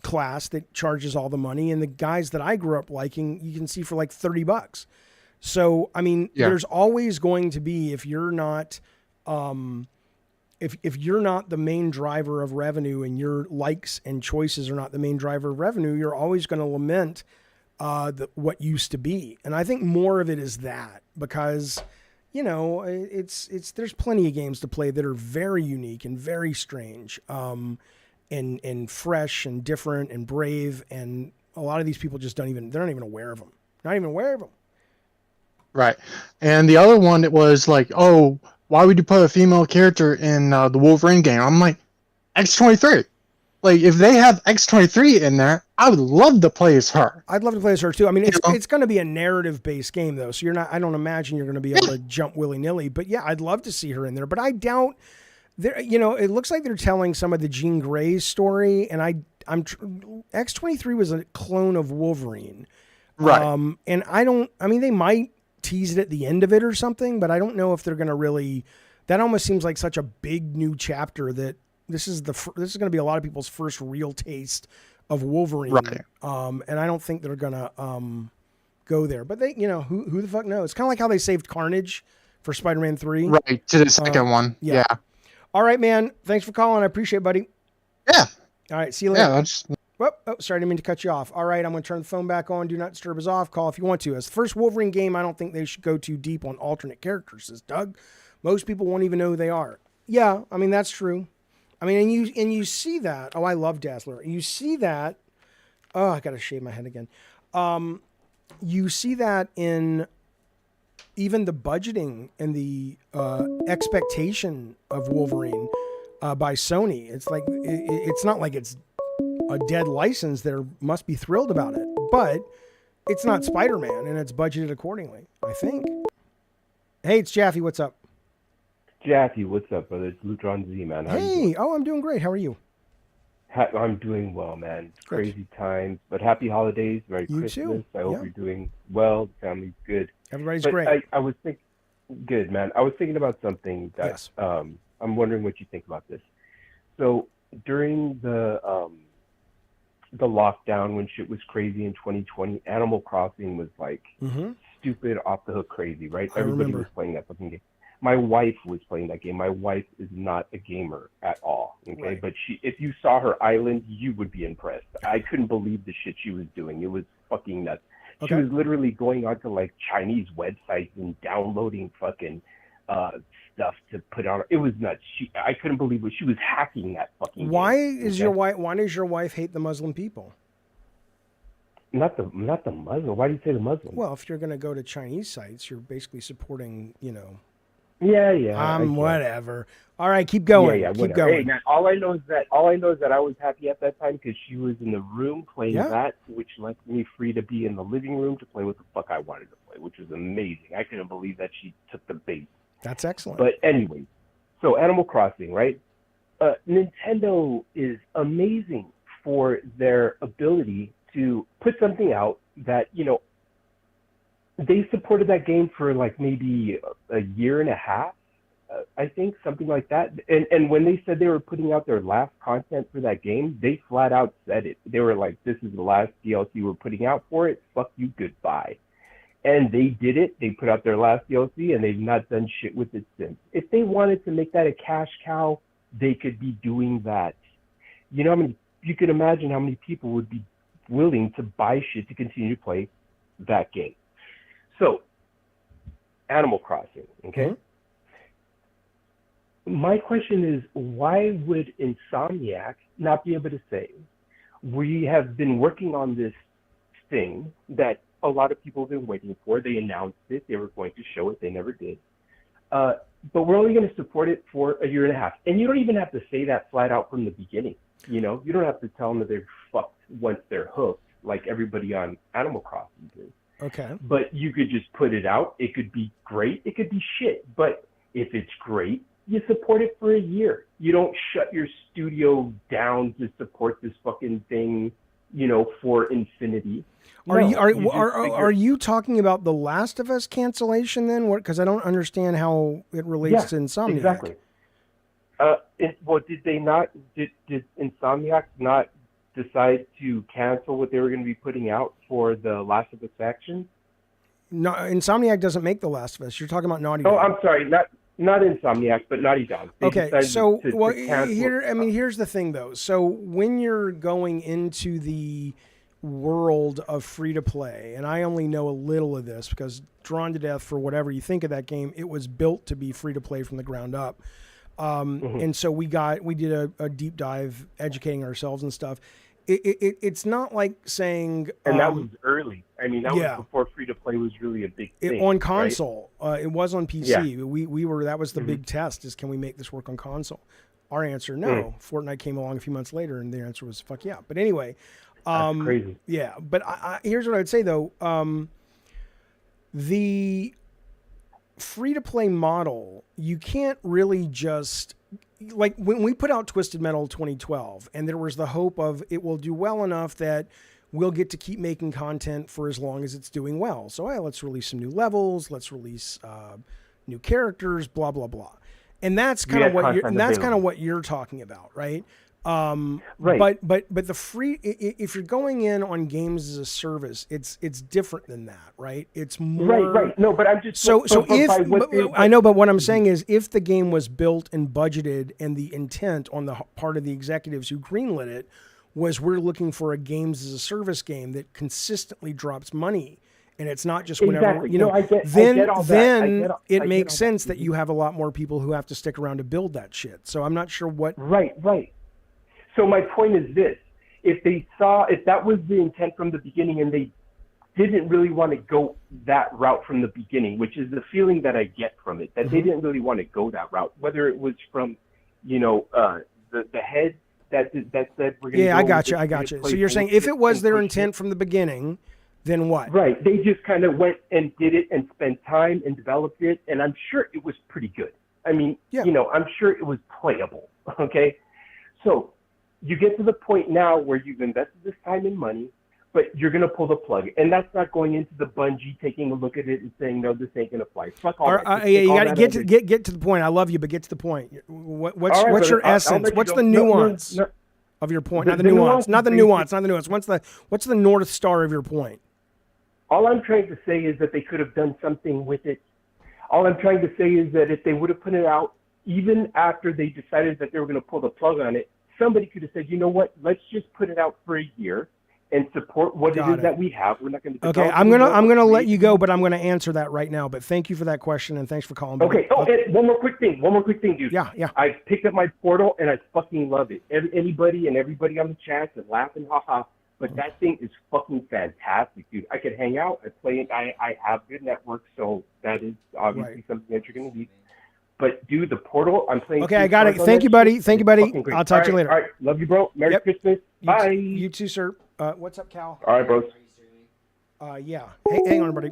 Speaker 3: class that charges all the money. And the guys that I grew up liking, you can see for like $30. So, I mean, there's always going to be, if you're not, if you're not the main driver of revenue and your likes and choices are not the main driver of revenue, you're always going to lament what used to be. And I think more of it is that, because there's plenty of games to play that are very unique and very strange, and fresh and different and brave. And a lot of these people just they're not even aware of them. Not even aware of them.
Speaker 7: Right. And the other one, it was like, oh, why would you put a female character in the Wolverine game? I'm like, X-23. Like, if they have X-23 in there, I would love to play as her.
Speaker 3: I'd love to play as her too. I mean, it's going to be a narrative-based game though, so I don't imagine you're going to be able to jump willy-nilly. But yeah, I'd love to see her in there. But I doubt it looks like they're telling some of the Jean Grey's story, and X-23 was a clone of Wolverine,
Speaker 7: right?
Speaker 3: And they might tease it at the end of it or something, but I don't know if they're going to really. That almost seems like such a big new chapter that. This is going to be a lot of people's first real taste of Wolverine,
Speaker 7: right.
Speaker 3: And I don't think they're gonna go there. But they, who the fuck knows? It's kind of like how they saved Carnage for Spider-Man 3,
Speaker 7: right? To the second one, yeah.
Speaker 3: All right, man. Thanks for calling. I appreciate it, buddy.
Speaker 7: Yeah.
Speaker 3: All right. See you later.
Speaker 7: Yeah.
Speaker 3: Oh, sorry, I didn't mean to cut you off. All right, I'm going to turn the phone back on. Do not disturb us off. Call if you want to. As the first Wolverine game, I don't think they should go too deep on alternate characters, says Doug. Most people won't even know who they are. Yeah, I mean, that's true. I mean, and you see that. Oh, I love Dazzler. You see that. Oh, I got to shave my head again. You see that in even the budgeting and the expectation of Wolverine by Sony. It's like it's not like it's a dead license. They must be thrilled about it, but it's not Spider-Man, and it's budgeted accordingly, I think. Hey, it's Jaffe. What's up?
Speaker 8: Jaffe, what's up, brother? It's Lutron Z, man. How you doing?
Speaker 3: I'm doing great. How are you?
Speaker 8: I'm doing well, man. It's crazy times, but happy holidays. Merry Christmas.
Speaker 3: Too.
Speaker 8: I hope you're doing well. The family's good.
Speaker 3: Everybody's great.
Speaker 8: I was thinking, good, man. I was thinking about something that I'm wondering what you think about this. So during the lockdown, when shit was crazy in 2020, Animal Crossing was like stupid, off the hook crazy, right? Everybody was playing that fucking game. My wife was playing that game. My wife is not a gamer at all, okay? Right. But if you saw her island, you would be impressed. I couldn't believe the shit she was doing. It was fucking nuts. Okay. She was literally going onto like Chinese websites and downloading fucking stuff to put on. It was nuts. I couldn't believe it. She was hacking that fucking.
Speaker 3: Why
Speaker 8: game,
Speaker 3: is your wife? Why does your wife hate the Muslim people?
Speaker 8: Not the Muslim. Why do you say the Muslim?
Speaker 3: Well, if you're going to go to Chinese sites, you're basically supporting,
Speaker 8: Yeah.
Speaker 3: whatever. All right, keep going.
Speaker 8: Yeah,
Speaker 3: keep
Speaker 8: whatever. Hey,
Speaker 3: going.
Speaker 8: man, all I know is that I was happy at that time because she was in the room playing that, which left me free to be in the living room to play what the fuck I wanted to play, which was amazing. I couldn't believe that she took the bait.
Speaker 3: That's excellent.
Speaker 8: But anyway, so Animal Crossing, right? Nintendo is amazing for their ability to put something out that, they supported that game for like maybe a year and a half, I think, something like that. And when they said they were putting out their last content for that game, they flat out said it. They were like, this is the last DLC we're putting out for it. Fuck you, goodbye. And they did it. They put out their last DLC, and they've not done shit with it since. If they wanted to make that a cash cow, they could be doing that. You can imagine how many people would be willing to buy shit to continue to play that game. So, Animal Crossing, okay? Mm-hmm. My question is, why would Insomniac not be able to say, we have been working on this thing that a lot of people have been waiting for. They announced it. They were going to show it. They never did. But we're only going to support it for a year and a half. And you don't even have to say that flat out from the beginning. You don't have to tell them that they're fucked once they're hooked, like everybody on Animal Crossing did.
Speaker 3: Okay.
Speaker 8: But you could just put it out. It could be great. It could be shit. But if it's great, you support it for a year. You don't shut your studio down to support this fucking thing, for infinity.
Speaker 3: Are you talking about the Last of Us cancellation then? Because I don't understand how it relates to Insomniac.
Speaker 8: Exactly. Did they not? Did Insomniac not decide to cancel what they were going to be putting out for the Last of Us action?
Speaker 3: No, Insomniac doesn't make the Last of Us. You're talking about Naughty Dog.
Speaker 8: Oh, I'm sorry, not Insomniac, but Naughty Dog.
Speaker 3: Here's the thing though. So when you're going into the world of free to play, and I only know a little of this because Drawn to Death, for whatever you think of that game, it was built to be free to play from the ground up. And so we did a deep dive educating ourselves and stuff. It's not like saying,
Speaker 8: and that was early. I mean, that was before free to play was really a big thing.
Speaker 3: On console, right? It was on PC.
Speaker 8: Yeah.
Speaker 3: We were that was the big test: is can we make this work on console? Our answer, no. Fortnite came along a few months later, and the answer was fuck yeah. But anyway,
Speaker 8: that's crazy.
Speaker 3: Yeah, but here's what I'd say though: the free to play model, you can't really just. Like when we put out Twisted Metal 2012, and there was the hope of it will do well enough that we'll get to keep making content for as long as it's doing well. So let's release some new levels, let's release new characters, blah blah blah. And that's kind of what you're talking about, right?
Speaker 8: Right.
Speaker 3: But the free, if you're going in on games as a service, it's different than that, right? It's more
Speaker 8: right. No, but I'm just
Speaker 3: I know, but what I'm saying is, if the game was built and budgeted, and the intent on the part of the executives who greenlit it was, we're looking for a games as a service game that consistently drops money. And it's not just whenever, then it makes sense that you have a lot more people who have to stick around to build that shit. So I'm not sure what.
Speaker 8: Right. So my point is this: if that was the intent from the beginning, and they didn't really want to go that route from the beginning, which is the feeling that I get from it, that they didn't really want to go that route, whether it was from, the head that said we're going to.
Speaker 3: Yeah, I got you. So you're saying if it was their intent from the beginning, then what?
Speaker 8: Right. They just kind of went and did it and spent time and developed it, and I'm sure it was pretty good. I mean, I'm sure it was playable. Okay, so. You get to the point now where you've invested this time and money, but you're going to pull the plug. And that's not going into the Bungie, taking a look at it and saying, no, this ain't going to fly. Fuck all that.
Speaker 3: You got to get to the point. I love you, but get to the point. What's your essence? What's the nuance of your point? Not the nuance. Not the nuance. What's the North Star of your point?
Speaker 8: All I'm trying to say is that they could have done something with it. All I'm trying to say is that if they would have put it out, even after they decided that they were going to pull the plug on it, somebody could have said, you know what, let's just put it out for a year, and support what
Speaker 3: Got
Speaker 8: it is
Speaker 3: it.
Speaker 8: that we have. We're not going to.
Speaker 3: Okay, I'm gonna let you go, but I'm gonna answer that right now. But thank you for that question and thanks for calling.
Speaker 8: Okay. Oh, and one more quick thing, dude.
Speaker 3: Yeah.
Speaker 8: I picked up my Portal and I fucking love it. Everybody on the chat is laughing, haha. But that thing is fucking fantastic, dude. I could hang out. I play it. I have good network, so that is obviously something that you're going to need. But dude, the Portal, I'm playing.
Speaker 3: Okay, I got it. Thank you, buddy. Thank you, buddy. I'll talk to you later.
Speaker 8: All right, love you, bro. Merry Christmas. Bye.
Speaker 3: You too, sir. What's up, Cal?
Speaker 8: All right, bros.
Speaker 3: Yeah. Hey, hang on, buddy.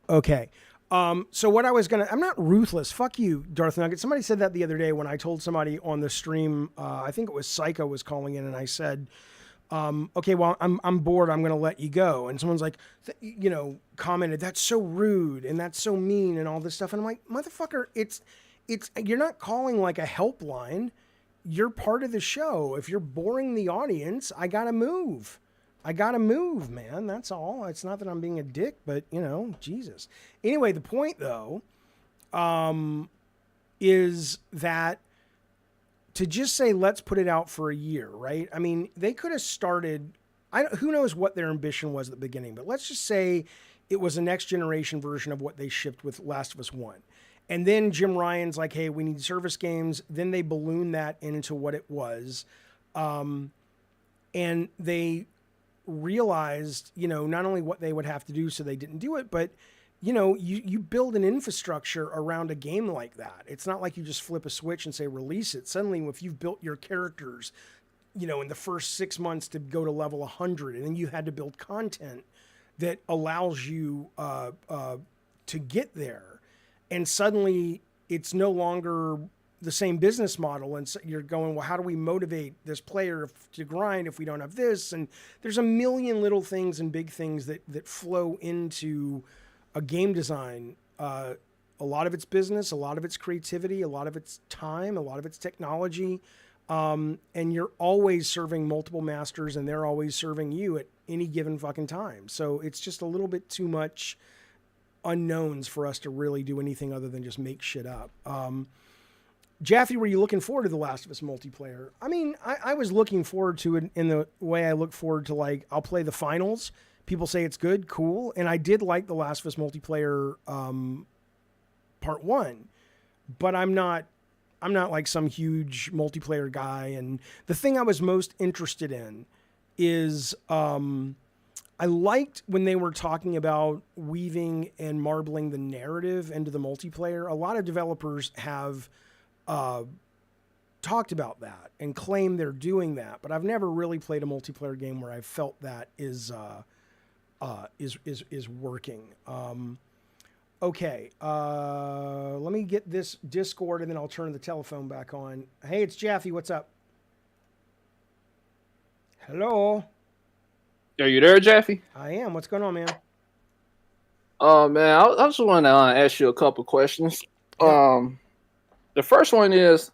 Speaker 3: Okay. So what I was I'm not ruthless. Fuck you, Darth Nugget. Somebody said that the other day when I told somebody on the stream, I think it was Psycho was calling in and I said, okay, well, I'm bored. I'm going to let you go. And someone's like, commented, that's so rude and that's so mean and all this stuff. And I'm like, motherfucker, you're not calling like a helpline. You're part of the show. If you're boring the audience, I got to move. Man. That's all. It's not that I'm being a dick, but Jesus. Anyway, the point though, is that to just say, let's put it out for a year, right? I mean, they could have started, who knows what their ambition was at the beginning, but let's just say it was a next generation version of what they shipped with Last of Us 1. And then Jim Ryan's like, hey, we need service games. Then they ballooned that into what it was. And they realized, not only what they would have to do so they didn't do it, but you build an infrastructure around a game like that. It's not like you just flip a switch and say release it. Suddenly, if you've built your characters, in the first 6 months to go to level 100, and then you had to build content that allows you to get there, and suddenly it's no longer the same business model, and so you're going, well, how do we motivate this player to grind if we don't have this? And there's a million little things and big things that flow into a game design. A lot of it's business, a lot of it's creativity, a lot of it's time, a lot of it's technology. And you're always serving multiple masters and they're always serving you at any given fucking time. So it's just a little bit too much unknowns for us to really do anything other than just make shit up. Jaffe, were you looking forward to The Last of Us multiplayer? I mean, I was looking forward to it in the way I look forward to, I'll play the finals. People say it's good, cool. And I did like The Last of Us multiplayer part 1. But I'm not like some huge multiplayer guy. And the thing I was most interested in is I liked when they were talking about weaving and marbling the narrative into the multiplayer. A lot of developers have talked about that and claim they're doing that, but I've never really played a multiplayer game where I felt that is working. Okay, let me get this Discord and then I'll turn the telephone back on. Hey, it's Jaffe. What's up? Hello.
Speaker 9: Are you there, Jeffy?
Speaker 3: I am. What's going on, man?
Speaker 9: Man, I just want to ask you a couple questions.
Speaker 3: Yeah.
Speaker 9: The first one is,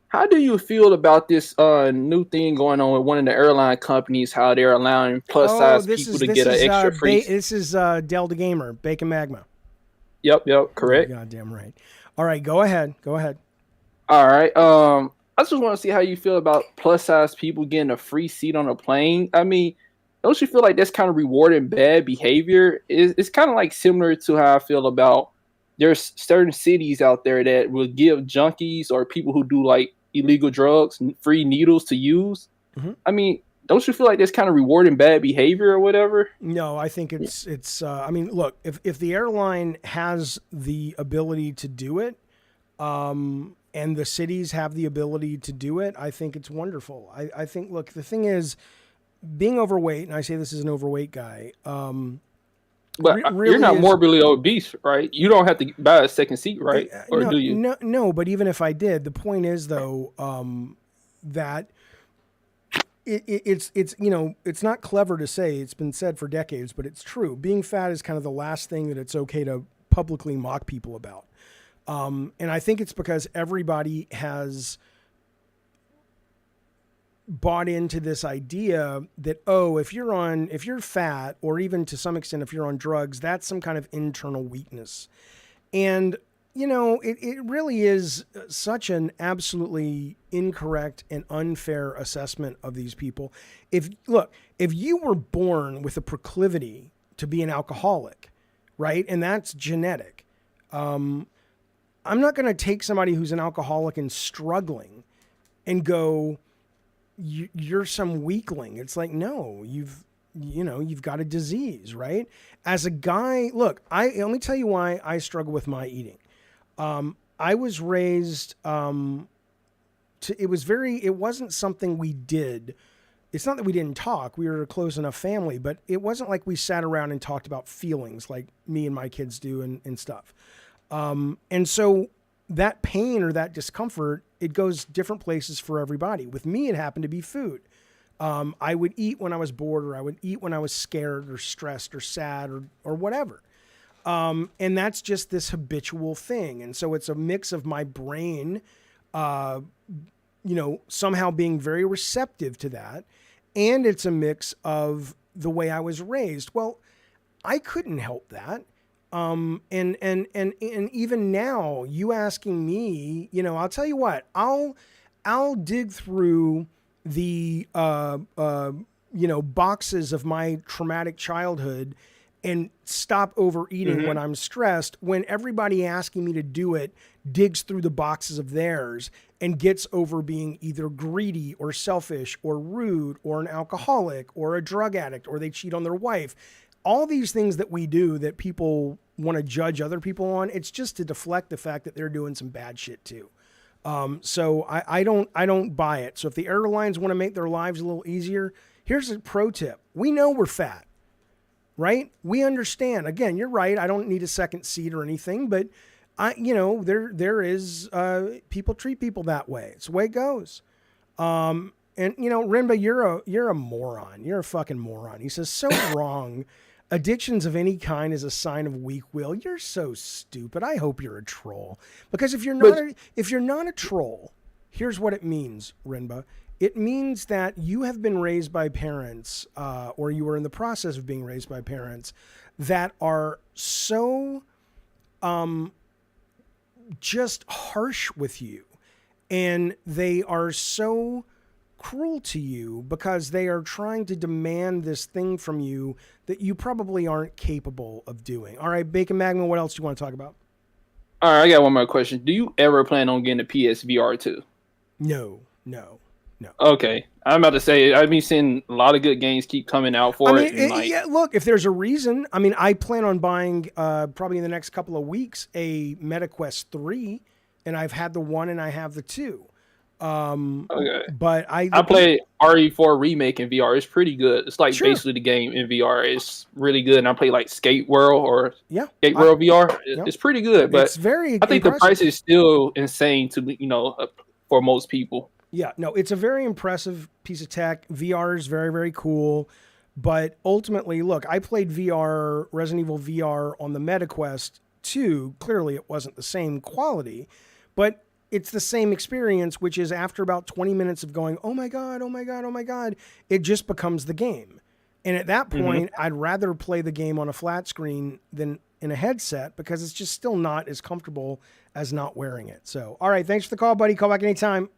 Speaker 9: how do you feel about this new thing going on with one of the airline companies, how they're allowing plus-size people to get an extra free...
Speaker 3: This is Delta Gamer, Bacon Magma.
Speaker 9: Yep, correct.
Speaker 3: Goddamn right. All right, go ahead.
Speaker 9: All right. I just want to see how you feel about plus-size people getting a free seat on a plane. I mean, don't you feel like that's kind of rewarding bad behavior? It's kind of like similar to how I feel about there's certain cities out there that will give junkies or people who do like illegal drugs free needles to use. Mm-hmm. I mean, don't you feel like that's kind of rewarding bad behavior or whatever?
Speaker 3: No, I think it's I mean, look, if the airline has the ability to do it, and the cities have the ability to do it, I think it's wonderful. I think, look, the thing is, being overweight, and I say this as an overweight guy,
Speaker 9: but
Speaker 3: really
Speaker 9: you're not morbidly obese, right? You don't have to buy a second seat, right? Or
Speaker 3: no,
Speaker 9: do you?
Speaker 3: No, but even if I did, the point is though, that it's it's not clever to say, it's been said for decades, but it's true. Being fat is kind of the last thing that it's okay to publicly mock people about. And I think it's because everybody has bought into this idea that, if you're fat, or even to some extent if you're on drugs, that's some kind of internal weakness. And it really is such an absolutely incorrect and unfair assessment of these people. If you were born with a proclivity to be an alcoholic, right, and that's genetic, I'm not going to take somebody who's an alcoholic and struggling and go, you're some weakling. It's like, no, you've got a disease, right? As a guy, look, let me tell you why I struggle with my eating. I was raised, it wasn't something we did. It's not that we didn't talk. We were a close enough family, but it wasn't like we sat around and talked about feelings like me and my kids do and stuff. And so that pain or that discomfort, it goes different places for everybody. With me, it happened to be food. I would eat when I was bored, or I would eat when I was scared or stressed or sad or whatever. And that's just this habitual thing. And so it's a mix of my brain, somehow being very receptive to that. And it's a mix of the way I was raised. Well, I couldn't help that. And even now, you asking me, I'll tell you what, I'll dig through the, boxes of my traumatic childhood and stop overeating when I'm stressed, when everybody asking me to do it digs through the boxes of theirs and gets over being either greedy or selfish or rude or an alcoholic or a drug addict, or they cheat on their wife. All these things that we do that people want to judge other people on, it's just to deflect the fact that they're doing some bad shit too. So I don't buy it. So if the airlines want to make their lives a little easier, here's a pro tip. We know we're fat, right? We understand. Again, you're right. I don't need a second seat or anything, but there is, people treat people that way. It's the way it goes. And Rinba, you're a moron. You're a fucking moron. He says, so wrong. Addictions of any kind is a sign of weak will. You're so stupid. I hope you're a troll. Because if you're not a troll, here's what it means, Rinba. It means that you have been raised by parents, or you are in the process of being raised by parents that are so just harsh with you. And they are so cruel to you because they are trying to demand this thing from you that you probably aren't capable of doing. All right, Bacon Magma, what else do you want to talk about?
Speaker 9: All right, I got one more question. Do you ever plan on getting a PSVR 2?
Speaker 3: No.
Speaker 9: Okay. I'm about to say, I've been seeing a lot of good games keep coming out for it.
Speaker 3: Yeah, look, if there's a reason, I plan on buying probably in the next couple of weeks a MetaQuest 3, and I've had the 1 and I have the 2.
Speaker 9: Okay.
Speaker 3: But I
Speaker 9: played RE4 Remake in VR. It's pretty good. It's like basically the game in VR. It's really good. And I play like Skate World or Skate World VR. It's pretty good, but
Speaker 3: it's very
Speaker 9: I think the price is still insane to for most people.
Speaker 3: Yeah, no, it's a very impressive piece of tech. VR is very, very cool. But ultimately, look, I played Resident Evil VR on the MetaQuest 2. Clearly, it wasn't the same quality, but it's the same experience, which is after about 20 minutes of going, oh my God, oh my God, oh my God, it just becomes the game. And at that point, I'd rather play the game on a flat screen than in a headset because it's just still not as comfortable as not wearing it. So, all right, thanks for the call, buddy. Call back anytime.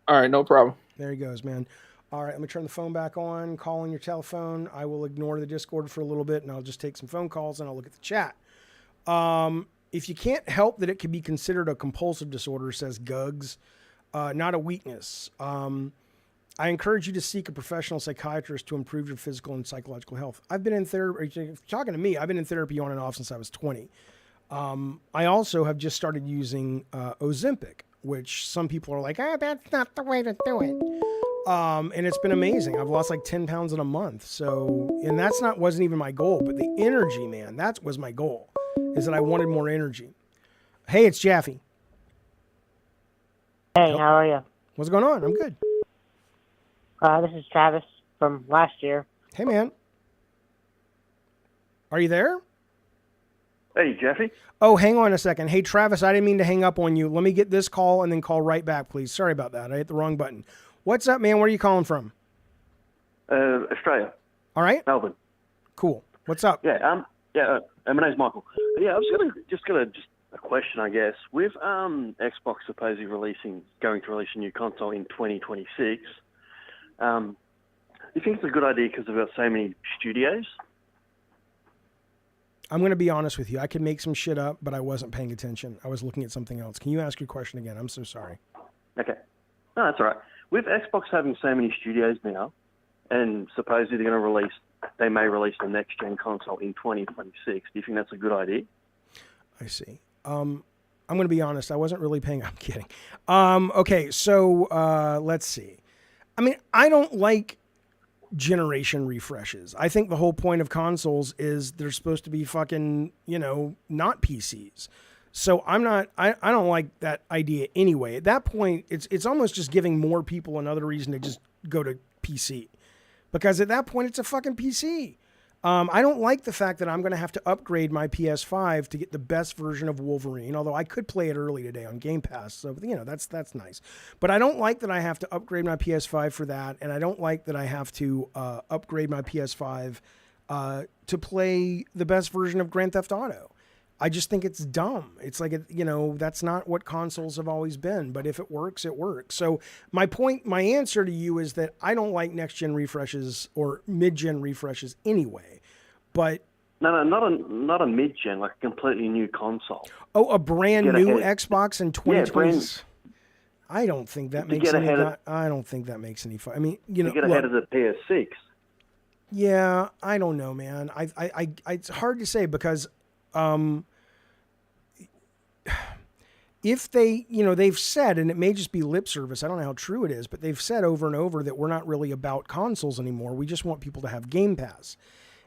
Speaker 9: All right, no problem.
Speaker 3: There he goes, man. All right, let me turn the phone back on. Call on your telephone. I will ignore the Discord for a little bit, and I'll just take some phone calls, and I'll look at the chat. If you can't help that it can be considered a compulsive disorder, says Gugs, not a weakness. I encourage you to seek a professional psychiatrist to improve your physical and psychological health. I've been in therapy, if you're talking to me, I've been in therapy on and off since I was 20. I also have just started using Ozempic, which some people are like, that's not the way to do it. And it's been amazing. I've lost like 10 pounds in a month. So, and wasn't even my goal, but the energy, man, that was my goal, is that I wanted more energy. Hey, it's Jaffe.
Speaker 10: Hey, how are you?
Speaker 3: What's going on? I'm good.
Speaker 10: This is Travis from last year.
Speaker 3: Hey, man. Are you there?
Speaker 11: Hey, Jeffy.
Speaker 3: Oh, hang on a second. Hey, Travis, I didn't mean to hang up on you. Let me get this call and then call right back, please. Sorry about that. I hit the wrong button. What's up, man? Where are you calling from?
Speaker 11: Australia.
Speaker 3: All right.
Speaker 11: Melbourne.
Speaker 3: Cool. What's up?
Speaker 11: Yeah. My name's Michael. Yeah, I was just gonna a question, I guess. With Xbox supposedly going to release a new console in 2026, do you think it's a good idea because they've got so many studios?
Speaker 3: I'm going to be honest with you. I could make some shit up, but I wasn't paying attention. I was looking at something else. Can you ask your question again? I'm so sorry.
Speaker 11: Okay. No, that's all right. With Xbox having so many studios now, and supposedly they may release the next-gen console in 2026, do you think that's a good idea?
Speaker 3: I see. I'm going to be honest. I wasn't really paying. I'm kidding. Okay, so let's see. I mean, I don't like generation refreshes. I think the whole point of consoles is they're supposed to be fucking, not PCs. So I don't like that idea anyway. At that point, it's almost just giving more people another reason to just go to PC. Because at that point, it's a fucking PC. I don't like the fact that I'm going to have to upgrade my PS5 to get the best version of Wolverine, although I could play it early today on Game Pass, so that's nice. But I don't like that I have to upgrade my PS5 for that, and I don't like that I have to upgrade my PS5 to play the best version of Grand Theft Auto. I just think it's dumb. It's like, that's not what consoles have always been, but if it works, it works. So my answer to you is that I don't like next-gen refreshes or mid-gen refreshes anyway, but...
Speaker 11: No, not a mid-gen, like a completely new console.
Speaker 3: Oh, a brand new Xbox in 2020? I don't think that makes any... I don't think that makes any fun. I mean,
Speaker 11: to get ahead of the PS6.
Speaker 3: Yeah, I don't know, man. It's hard to say because... if they, they've said, and it may just be lip service, I don't know how true it is, but they've said over and over that we're not really about consoles anymore. We just want people to have Game Pass.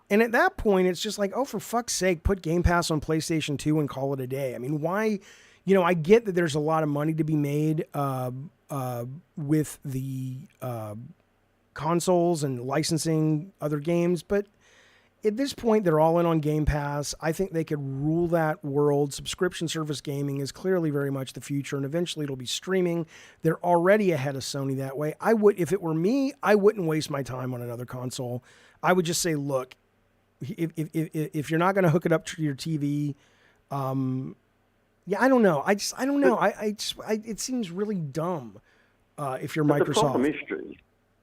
Speaker 3: And at that point, it's just like, oh, for fuck's sake, put Game Pass on PlayStation 2 and call it a day. I mean, why, I get that there's a lot of money to be made with the consoles and licensing other games, but at this point, they're all in on Game Pass. I think they could rule that world. Subscription service gaming is clearly very much the future, and eventually it'll be streaming. They're already ahead of Sony that way. If it were me, I wouldn't waste my time on another console. I would just say, look, if you're not going to hook it up to your TV, I don't know. I don't know. It seems really dumb if you're Microsoft.
Speaker 11: The problem is,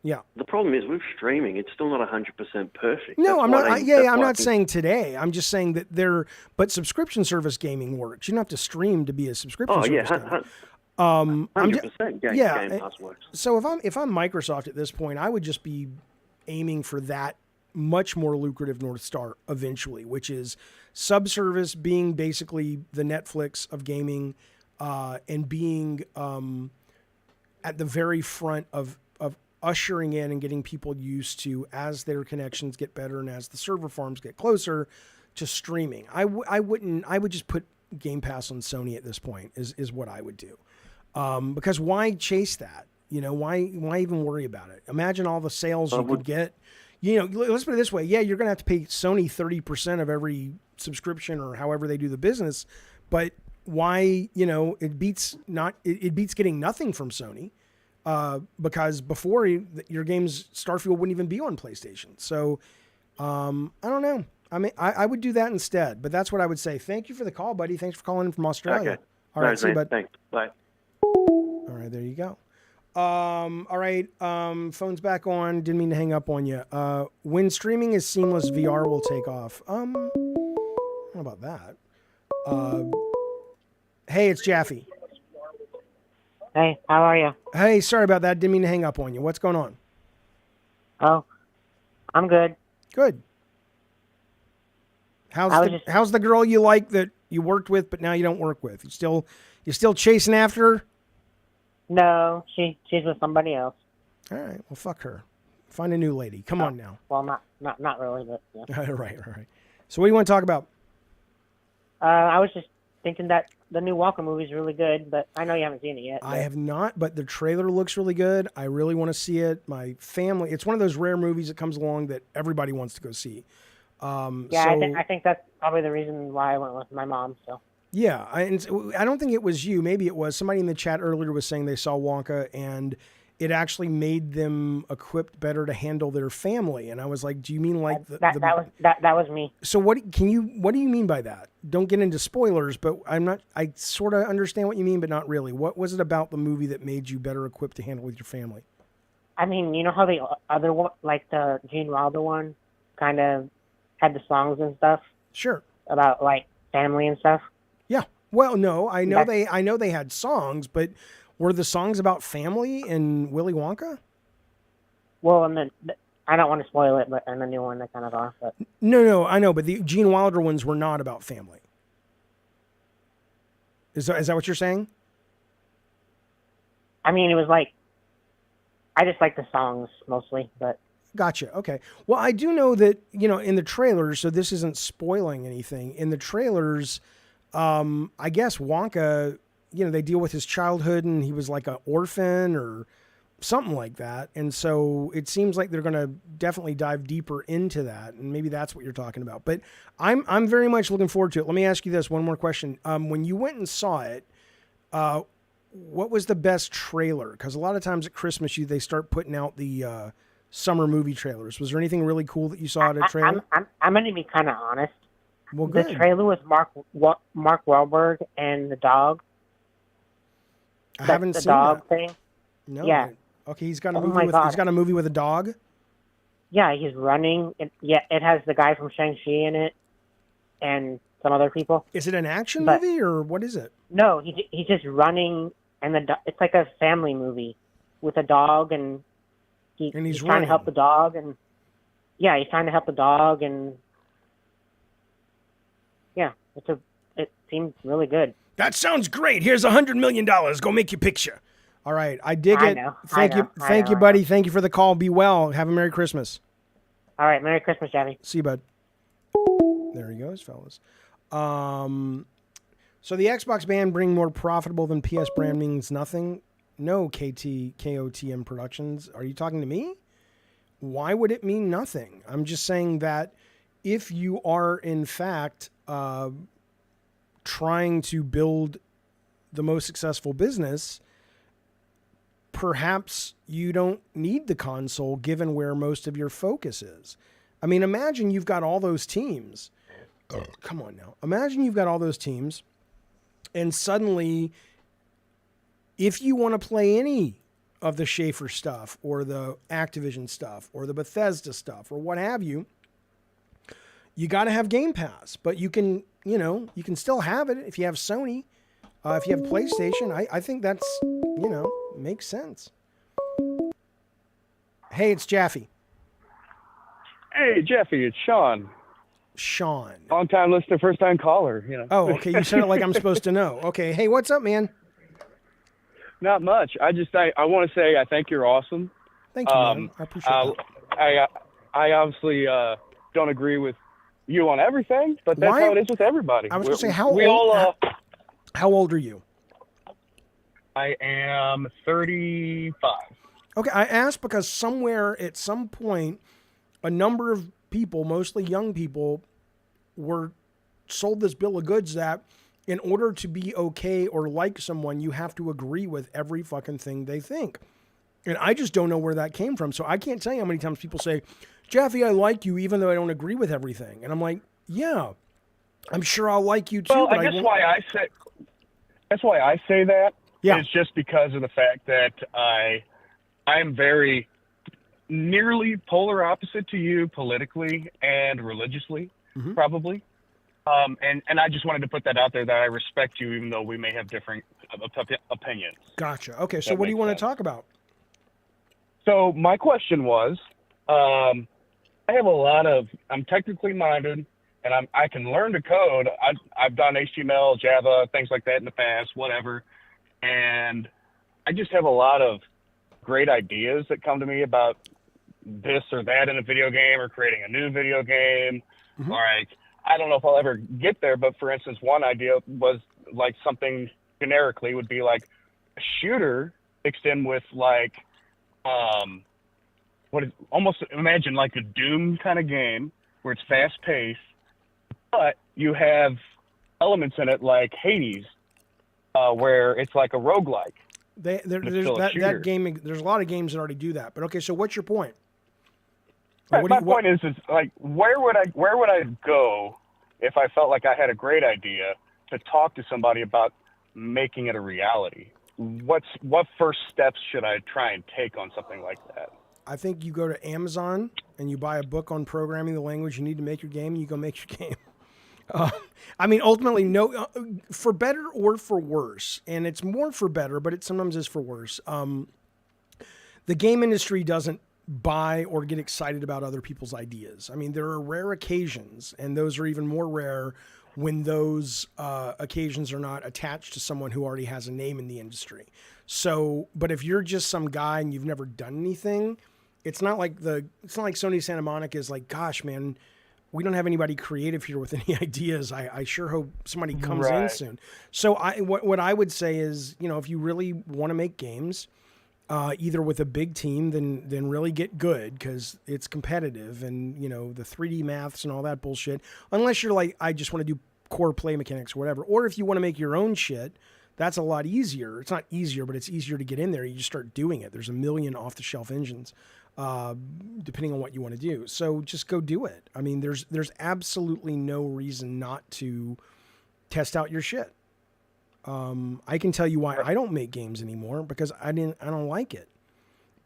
Speaker 3: yeah.
Speaker 11: The problem is with streaming, it's still not 100% perfect.
Speaker 3: No, I'm not. I'm not saying today. I'm just saying that but subscription service gaming works. You don't have to stream to be a subscription service gamer.
Speaker 11: 100% Game Pass works.
Speaker 3: So if I'm Microsoft at this point, I would just be aiming for that much more lucrative North Star eventually, which is subservice being basically the Netflix of gaming, and being at the very front of ushering in and getting people used to, as their connections get better and as the server farms get closer, to streaming. I would just put Game Pass on Sony at this point is what I would do. Because why chase that? Why even worry about it? Imagine all the sales you could get. Let's put it this way. Yeah, you're going to have to pay Sony 30% of every subscription or however they do the business, but why, it beats getting nothing from Sony. Because before your games, Starfield wouldn't even be on PlayStation. So, I don't know. I mean, I would do that instead, but that's what I would say. Thank you for the call, buddy. Thanks for calling in from Australia.
Speaker 11: Okay.
Speaker 3: All right, see you, bud.
Speaker 11: Thanks. Bye.
Speaker 3: All right, there you go. All right, phone's back on. Didn't mean to hang up on you. When streaming is seamless, VR will take off. I don't know about that. Hey, it's Jaffe.
Speaker 10: Hey, how are you?
Speaker 3: Hey, sorry about that. Didn't mean to hang up on you. What's going on?
Speaker 10: Oh, I'm good.
Speaker 3: Good. How's the girl you like that you worked with, but now you don't work with? You still chasing after her?
Speaker 10: No, she's with somebody else.
Speaker 3: All right. Well, fuck her. Find a new lady. Come on now.
Speaker 10: Well, not really, but yeah.
Speaker 3: Right. So what do you want to talk about?
Speaker 10: I was just thinking that the new Wonka movie is really good, but I know you haven't seen it yet.
Speaker 3: I have not, but the trailer looks really good. I really want to see it. My family, it's one of those rare movies that comes along that everybody wants to go see.
Speaker 10: I think that's probably the reason why I went with my mom. So I don't think it was you. Maybe it was somebody in the chat earlier was saying they saw Wonka and
Speaker 3: it actually made them equipped better to handle their family. And I was like, do you mean like
Speaker 10: that was me?
Speaker 3: So what do you mean by that? Don't get into spoilers, but I sort of understand what you mean, but not really. What was it about the movie that made you better equipped to handle with your family?
Speaker 10: I mean, you know how the other one, like the Gene Wilder one, kind of had the songs and stuff?
Speaker 3: Sure.
Speaker 10: About like family and stuff?
Speaker 3: Yeah. Well, no, I know they had songs, but were the songs about family in Willy Wonka?
Speaker 10: Well, and then I don't want to spoil it, but in the new one they kind of are. But
Speaker 3: No, I know, but the Gene Wilder ones were not about family. Is that what you're saying?
Speaker 10: I mean, it was like, I just like the songs mostly, but.
Speaker 3: Gotcha. Okay. Well, I do know that, in the trailers, so this isn't spoiling anything. In the trailers, I guess Wonka, they deal with his childhood and he was like an orphan or something like that. And so it seems like they're going to definitely dive deeper into that. And maybe that's what you're talking about. But I'm very much looking forward to it. Let me ask you this one more question. When you went and saw it, what was the best trailer? Because a lot of times at Christmas, they start putting out the summer movie trailers. Was there anything really cool that you saw at a trailer?
Speaker 10: I'm going to be kind of honest.
Speaker 3: Well, good.
Speaker 10: The trailer was Mark Wahlberg and the dog.
Speaker 3: I haven't seen
Speaker 10: the dog
Speaker 3: that.
Speaker 10: thing.
Speaker 3: No.
Speaker 10: Yeah.
Speaker 3: Okay, he's got a
Speaker 10: Oh
Speaker 3: movie
Speaker 10: my
Speaker 3: with
Speaker 10: God.
Speaker 3: he's got a movie with a dog.
Speaker 10: Yeah, he's running. It has the guy from Shang-Chi in it, and some other people.
Speaker 3: Is it an action movie or what is it?
Speaker 10: No, he's just running, and it's like a family movie with a dog, and he's trying to help the dog, and he's trying to help the dog, and it seems really good.
Speaker 3: That sounds great. Here's $100 million. Go make your picture. All right, I dig it. Thank you, buddy. Thank you for the call. Be well. Have a Merry Christmas.
Speaker 10: All right, Merry Christmas, Jeffy.
Speaker 3: See you, bud. There he goes, fellas. So the Xbox ban being more profitable than PS brand means nothing. No, KOTM Productions. Are you talking to me? Why would it mean nothing? I'm just saying that if you are in fact trying to build the most successful business, perhaps you don't need the console given where most of your focus is. I mean, imagine you've got all those teams. Come on now. Imagine you've got all those teams and suddenly if you want to play any of the Schafer stuff or the Activision stuff or the Bethesda stuff or what have you, you got to have Game Pass, but you can still have it if you have Sony. If you have PlayStation, I think that's, makes sense. Hey, it's Jaffe.
Speaker 12: Hey, Jeffy, it's Sean.
Speaker 3: Sean.
Speaker 12: Long time listener, first time caller,
Speaker 3: Oh, okay. You said it like I'm supposed to know. Okay. Hey, what's up, man?
Speaker 12: Not much. I want to say I think you're awesome.
Speaker 3: Thank you, man. I appreciate that.
Speaker 12: I obviously don't agree with you on everything, but that's how it is with everybody.
Speaker 3: I was going to say, how old are you?
Speaker 12: I am 35.
Speaker 3: Okay, I asked because somewhere at some point, a number of people, mostly young people, were sold this bill of goods that in order to be okay or like someone, you have to agree with every fucking thing they think. And I just don't know where that came from. So I can't tell you how many times people say, Jaffe, I like you, even though I don't agree with everything. And I'm like, yeah, I'm sure I'll like you too.
Speaker 12: Well,
Speaker 3: but
Speaker 12: I guess that's why I say that.
Speaker 3: Yeah.
Speaker 12: It's just because of the fact that I'm very nearly polar opposite to you politically and religiously, probably. And I just wanted to put that out there that I respect you, even though we may have different opinions.
Speaker 3: Gotcha. Okay, so what do you want to talk about?
Speaker 12: So my question was, I'm technically minded, and I can learn to code. I've done HTML, Java, things like that in the past, whatever. And I just have a lot of great ideas that come to me about this or that in a video game or creating a new video game. Like, I don't know if I'll ever get there, but for instance, one idea was like something generically would be like a shooter mixed in with like, almost imagine like a Doom kind of game where it's fast paced, but you have elements in it like Hades, where it's like a roguelike.
Speaker 3: There's
Speaker 12: still a shooter.
Speaker 3: that game. There's a lot of games that already do that. But okay, so what's your point?
Speaker 12: My point is like where would I go if I felt like I had a great idea to talk to somebody about making it a reality? What first steps should I try and take on something like that?
Speaker 3: I think you go to Amazon and you buy a book on programming the language you need to make your game, and you go make your game. I mean, ultimately, no, for better or for worse, and it's more for better, but it sometimes is for worse. The game industry doesn't buy or get excited about other people's ideas. I mean, there are rare occasions, and those are even more rare when those occasions are not attached to someone who already has a name in the industry. So, but if you're just some guy and you've never done anything, it's not like Sony Santa Monica is like, gosh, man, we don't have anybody creative here with any ideas. I sure hope somebody comes in soon. So what I would say is, you know, if you really want to make games, either with a big team, then really get good, because it's competitive, and you know the 3D maths and all that bullshit. Unless you're like, I just want to do core play mechanics or whatever. Or if you want to make your own shit, that's a lot easier. It's not easier, but it's easier to get in there. You just start doing it. There's a million off-the-shelf engines, depending on what you want to do. So just go do it. I mean, there's absolutely no reason not to test out your shit. I can tell you why I don't make games anymore, because I don't like it.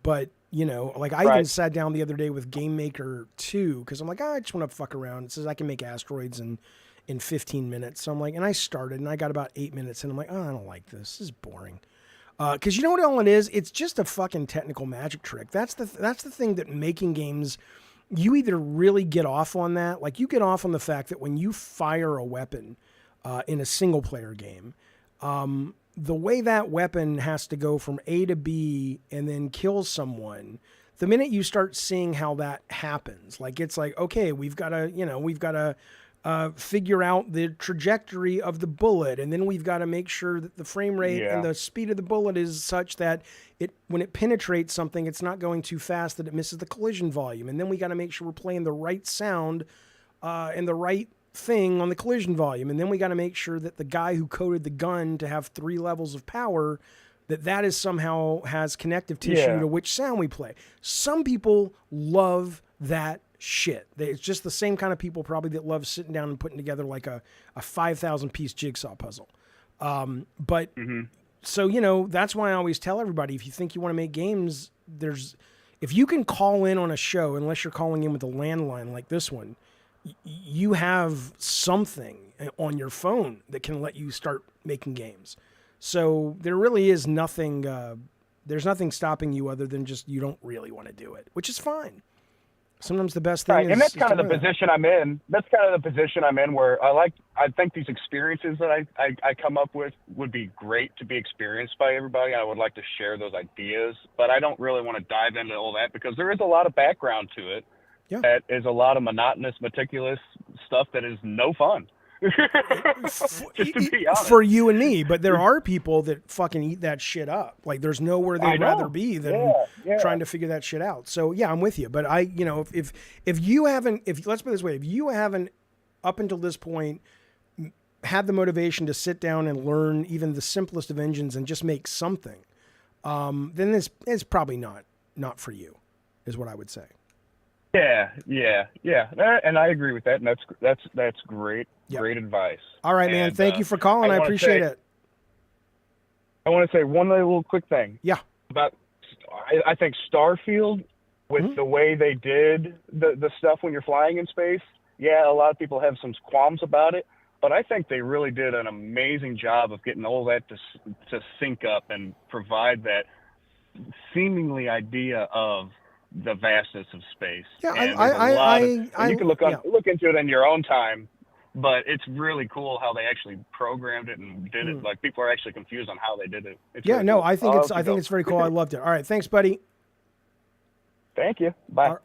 Speaker 3: But, you know, like I even sat down the other day with Game Maker 2, because I'm like, I just want to fuck around. It says I can make asteroids in 15 minutes. So I'm like, and I started and I got about 8 minutes and I'm like, oh, I don't like this. This is boring. Because you know what all it is? It's just a fucking technical magic trick. That's the thing that making games, you either really get off on that, like you get off on the fact that when you fire a weapon in a single player game, the way that weapon has to go from A to B and then kill someone, the minute you start seeing how that happens, like it's like, okay, we've got to figure out the trajectory of the bullet, and then we've got to make sure that the frame rate and the speed of the bullet is such that when it penetrates something, it's not going too fast that it misses the collision volume, and then we got to make sure we're playing the right sound and the right thing on the collision volume, and then we got to make sure that the guy who coded the gun to have 3 levels of power, that is somehow has connective tissue to which sound we play. Some people love that shit. It's just the same kind of people probably that love sitting down and putting together like a 5,000 piece jigsaw puzzle. So, you know, that's why I always tell everybody, if you think you want to make games, if you can call in on a show, unless you're calling in with a landline like this one, you have something on your phone that can let you start making games. So there really is nothing, there's nothing stopping you other than just you don't really want to do it, which is fine. Sometimes the best thing is...
Speaker 12: And that's kind of the position I'm in. That's kind of the position I'm in, where I think these experiences that I come up with would be great to be experienced by everybody. I would like to share those ideas, but I don't really want to dive into all that, because there is a lot of background to it. Yeah. That is a lot of monotonous, meticulous stuff that is no fun. Just to be honest.
Speaker 3: For you and me, but there are people that fucking eat that shit up. Like there's nowhere they'd rather be than trying to figure that shit out. So yeah, I'm with you. But if you haven't, let's put it this way, if you haven't up until this point had the motivation to sit down and learn even the simplest of engines and just make something, then it's probably not for you, is what I would say.
Speaker 12: Yeah. And I agree with that. And that's great. Yep. Great advice.
Speaker 3: All right, man. Thank you for calling. I appreciate it.
Speaker 12: I want to say one little quick thing.
Speaker 3: Yeah.
Speaker 12: About, I think Starfield, with the way they did the stuff when you're flying in space, a lot of people have some qualms about it, but I think they really did an amazing job of getting all that to sync up and provide that seemingly idea of the vastness of space.
Speaker 3: Yeah,
Speaker 12: you can look into it in your own time, but it's really cool how they actually programmed it and did it. Like people are actually confused on how they did it. Really cool.
Speaker 3: I think it's very cool. I loved it. All right, thanks, buddy.
Speaker 12: Thank you. Bye.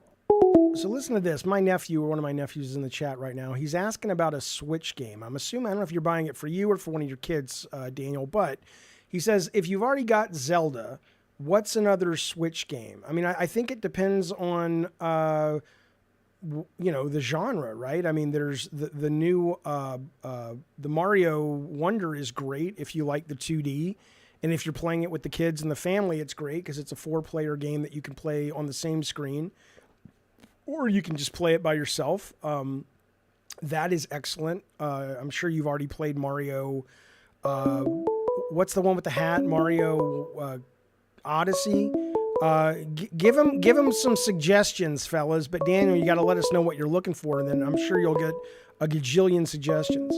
Speaker 3: So listen to this. My nephew, or one of my nephews, is in the chat right now. He's asking about a Switch game. I'm assuming, I don't know if you're buying it for you or for one of your kids, Daniel, but he says, if you've already got Zelda, what's another Switch game? I mean, I think it depends on, the genre, right? I mean, there's the new, the Mario Wonder is great if you like the 2D, And if you're playing it with the kids and the family, it's great because it's a 4-player game that you can play on the same screen, or you can just play it by yourself. That is excellent. I'm sure you've already played Mario. What's the one with the hat? Mario Odyssey. Give him some suggestions, fellas. But Daniel, you got to let us know what you're looking for, and then I'm sure you'll get a gajillion suggestions.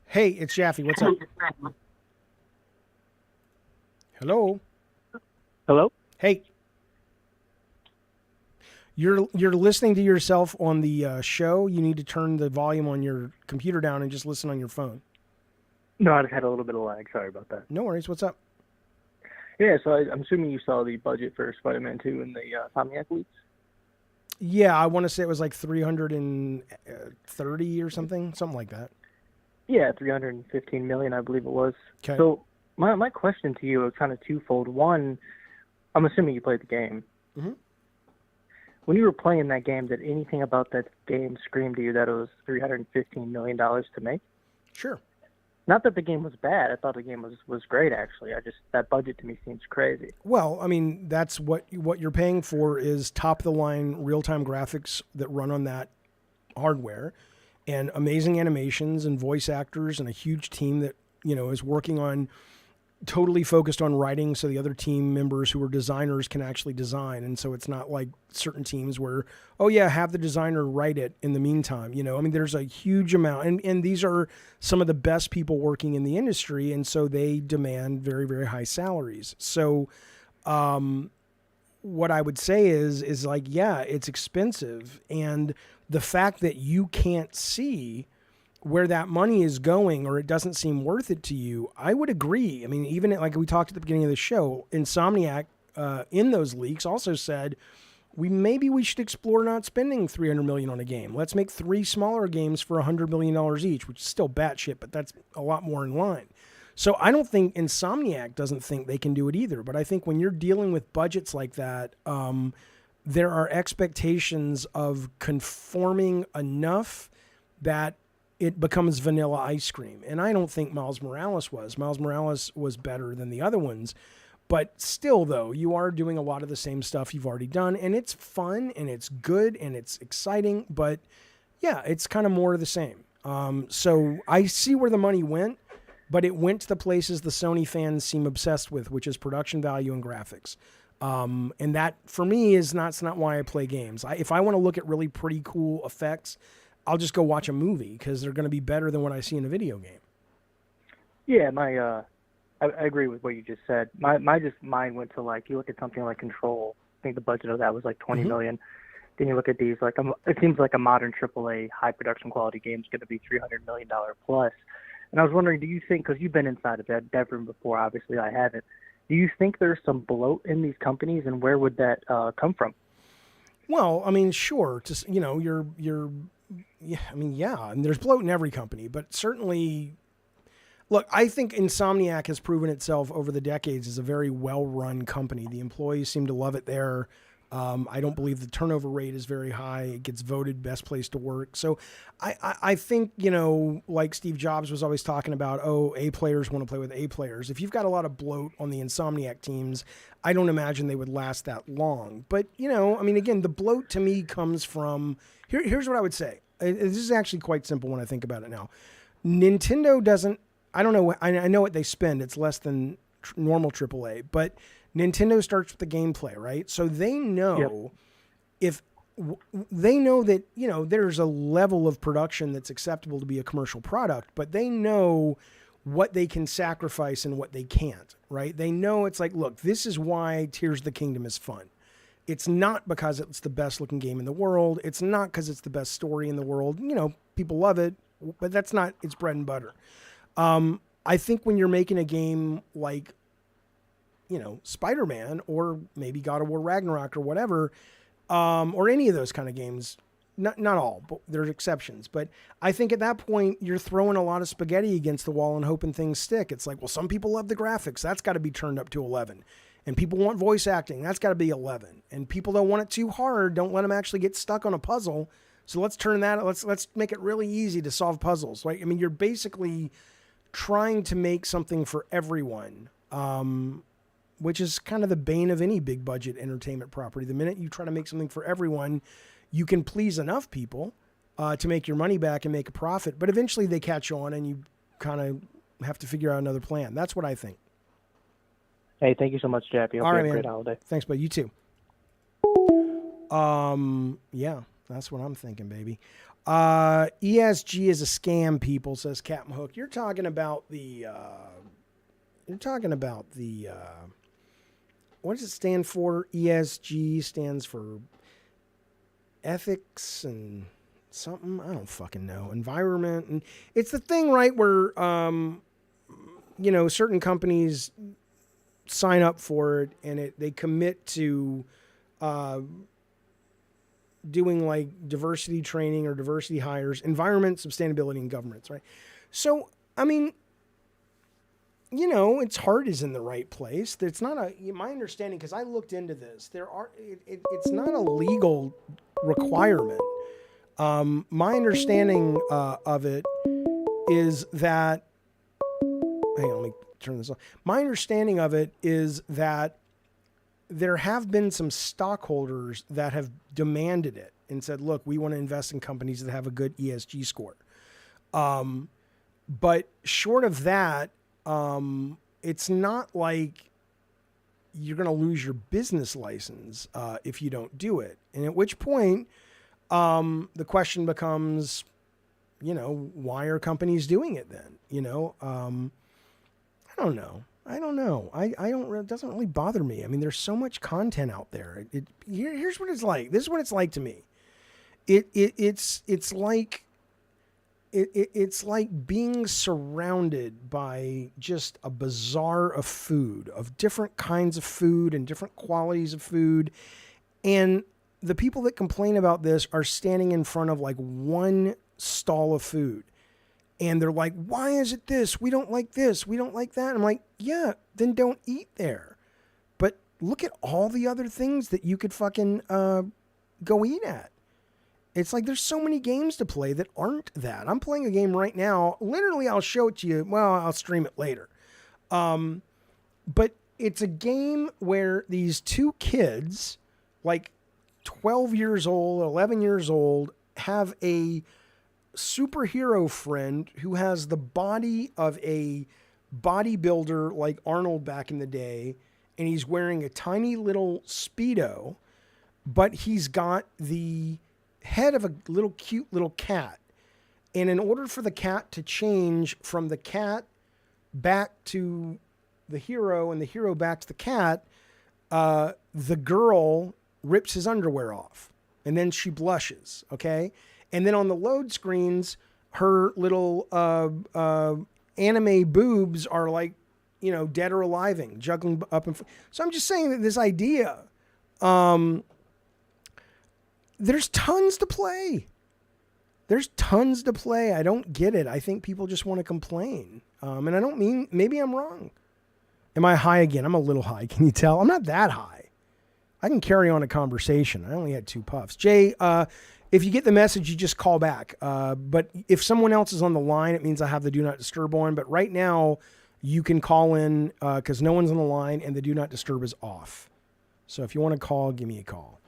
Speaker 3: Hey, it's Jaffe. What's up? Hello.
Speaker 13: Hello.
Speaker 3: Hey. You're listening to yourself on the show. You need to turn the volume on your computer down and just listen on your phone.
Speaker 13: No, I just had a little bit of lag. Sorry about that.
Speaker 3: No worries. What's up?
Speaker 13: Yeah, so I'm assuming you saw the budget for Spider-Man 2 in the Insomniac leaks?
Speaker 3: Yeah, I want to say it was like 330 or something like that.
Speaker 13: Yeah, 315 million, I believe it was.
Speaker 3: Okay.
Speaker 13: So my question to you is kind of twofold. One, I'm assuming you played the game.
Speaker 3: Mm-hmm.
Speaker 13: When you were playing that game, did anything about that game scream to you that it was $315 million to make?
Speaker 3: Sure.
Speaker 13: Not that the game was bad. I thought the game was great, actually. That budget to me seems crazy.
Speaker 3: Well, I mean, that's what you're paying for is top-of-the-line real-time graphics that run on that hardware and amazing animations and voice actors and a huge team that, is working on totally focused on writing so the other team members who are designers can actually design. And so it's not like certain teams where, oh yeah, have the designer write it in the meantime. I mean, there's a huge amount and these are some of the best people working in the industry. And so they demand very, very high salaries. So what I would say is like, yeah, it's expensive. And the fact that you can't see where that money is going or it doesn't seem worth it to you, I would agree. I mean, even like we talked at the beginning of the show, Insomniac in those leaks also said we should explore not spending $300 million on a game. Let's make 3 smaller games for $100 million each, which is still batshit, but that's a lot more in line. So I don't think Insomniac doesn't think they can do it either. But I think when you're dealing with budgets like that, there are expectations of conforming enough that it becomes vanilla ice cream. And I don't think Miles Morales was. Miles Morales was better than the other ones. But still, though, you are doing a lot of the same stuff you've already done. And it's fun, and it's good, and it's exciting. But, yeah, it's kind of more of the same. So I see where the money went, but it went to the places the Sony fans seem obsessed with, which is production value and graphics. And that, for me, is not why I play games. If I want to look at really pretty cool effects, I'll just go watch a movie because they're going to be better than what I see in a video game.
Speaker 13: Yeah, I agree with what you just said. My mind went to like, you look at something like Control. I think the budget of that was like 20 million. Then you look at these, like it seems like a modern AAA high production quality game is going to be $300 million plus. And I was wondering, do you think, because you've been inside of that room before, obviously I haven't, do you think there's some bloat in these companies, and where would that come from? Well,
Speaker 3: I mean, sure, just and there's bloat in every company, but certainly, look, I think Insomniac has proven itself over the decades as a very well-run company. The employees seem to love it there. I don't believe the turnover rate is very high. It gets voted best place to work. So I think, like Steve Jobs was always talking about, A players want to play with A players. If you've got a lot of bloat on the Insomniac teams, I don't imagine they would last that long. But, again, the bloat to me comes from, here's what I would say. This is actually quite simple when I think about it now. Nintendo doesn't, I don't know, I know what they spend. It's less than normal AAA, but Nintendo starts with the gameplay, right? So they know they know that, there's a level of production that's acceptable to be a commercial product, but they know what they can sacrifice and what they can't, right? They know it's like, look, this is why Tears of the Kingdom is fun. It's not because it's the best looking game in the world. It's not because it's the best story in the world. People love it, but that's not its bread and butter. I think when you're making a game like, Spider-Man or maybe God of War Ragnarok or whatever, or any of those kind of games, not all, but there's exceptions. But I think at that point, you're throwing a lot of spaghetti against the wall and hoping things stick. It's like, well, some people love the graphics. That's got to be turned up to 11. And people want voice acting. That's got to be 11. And people don't want it too hard. Don't let them actually get stuck on a puzzle. So let's turn that, let's make it really easy to solve puzzles, right? I mean, you're basically trying to make something for everyone, which is kind of the bane of any big budget entertainment property. The minute you try to make something for everyone, you can please enough people to make your money back and make a profit, but eventually they catch on and you kind of have to figure out another plan. That's what I think.
Speaker 13: Hey, thank you so much, Jeffy. Hope
Speaker 3: All
Speaker 13: you
Speaker 3: right,
Speaker 13: have a
Speaker 3: man.
Speaker 13: great holiday.
Speaker 3: Thanks, bud. You too. Yeah, that's what I'm thinking, baby. ESG is a scam, people, says Captain Hook. You're talking about the, what does it stand for? ESG stands for ethics and something. I don't fucking know. Environment. And it's the thing, right, where, certain companies sign up for it and they commit to, doing like diversity training or diversity hires, environment, sustainability, and governance, right? So, I mean, its heart is in the right place. It's not my understanding, because I looked into this, it's not a legal requirement. My understanding of it is that, hang on, let me turn this off. My understanding of it is that there have been some stockholders that have demanded it and said, look, we want to invest in companies that have a good ESG score. But short of that, it's not like you're going to lose your business license if you don't do it. And at which point, the question becomes, why are companies doing it then? I don't know. It doesn't really bother me. I mean, there's so much content out there. Here's what it's like. This is what it's like to me. It's like being surrounded by just a bazaar of food, of different kinds of food and different qualities of food. And the people that complain about this are standing in front of like one stall of food. And they're like, why is it this? We don't like this. We don't like that. I'm like, yeah, then don't eat there. But look at all the other things that you could fucking go eat at. It's like there's so many games to play that aren't that. I'm playing a game right now. Literally, I'll show it to you. Well, I'll stream it later. But it's a game where these two kids, like 12 years old, 11 years old, have a superhero friend who has the body of a bodybuilder like Arnold back in the day, and he's wearing a tiny little Speedo, but he's got the head of a little cute little cat. And in order for the cat to change from the cat back to the hero and the hero back to the cat, the girl rips his underwear off and then she blushes. Okay. And then on the load screens, her little anime boobs are like, dead or aliving, juggling up and. So I'm just saying that this idea, there's tons to play. I don't get it. I think people just want to complain. And I don't mean, maybe I'm wrong. Am I high again? I'm a little high. Can you tell? I'm not that high. I can carry on a conversation. I only had 2 puffs. Jay, if you get the message, you just call back. But if someone else is on the line, it means I have the Do Not Disturb on. But right now, you can call in because no one's on the line and the Do Not Disturb is off. So if you want to call, give me a call.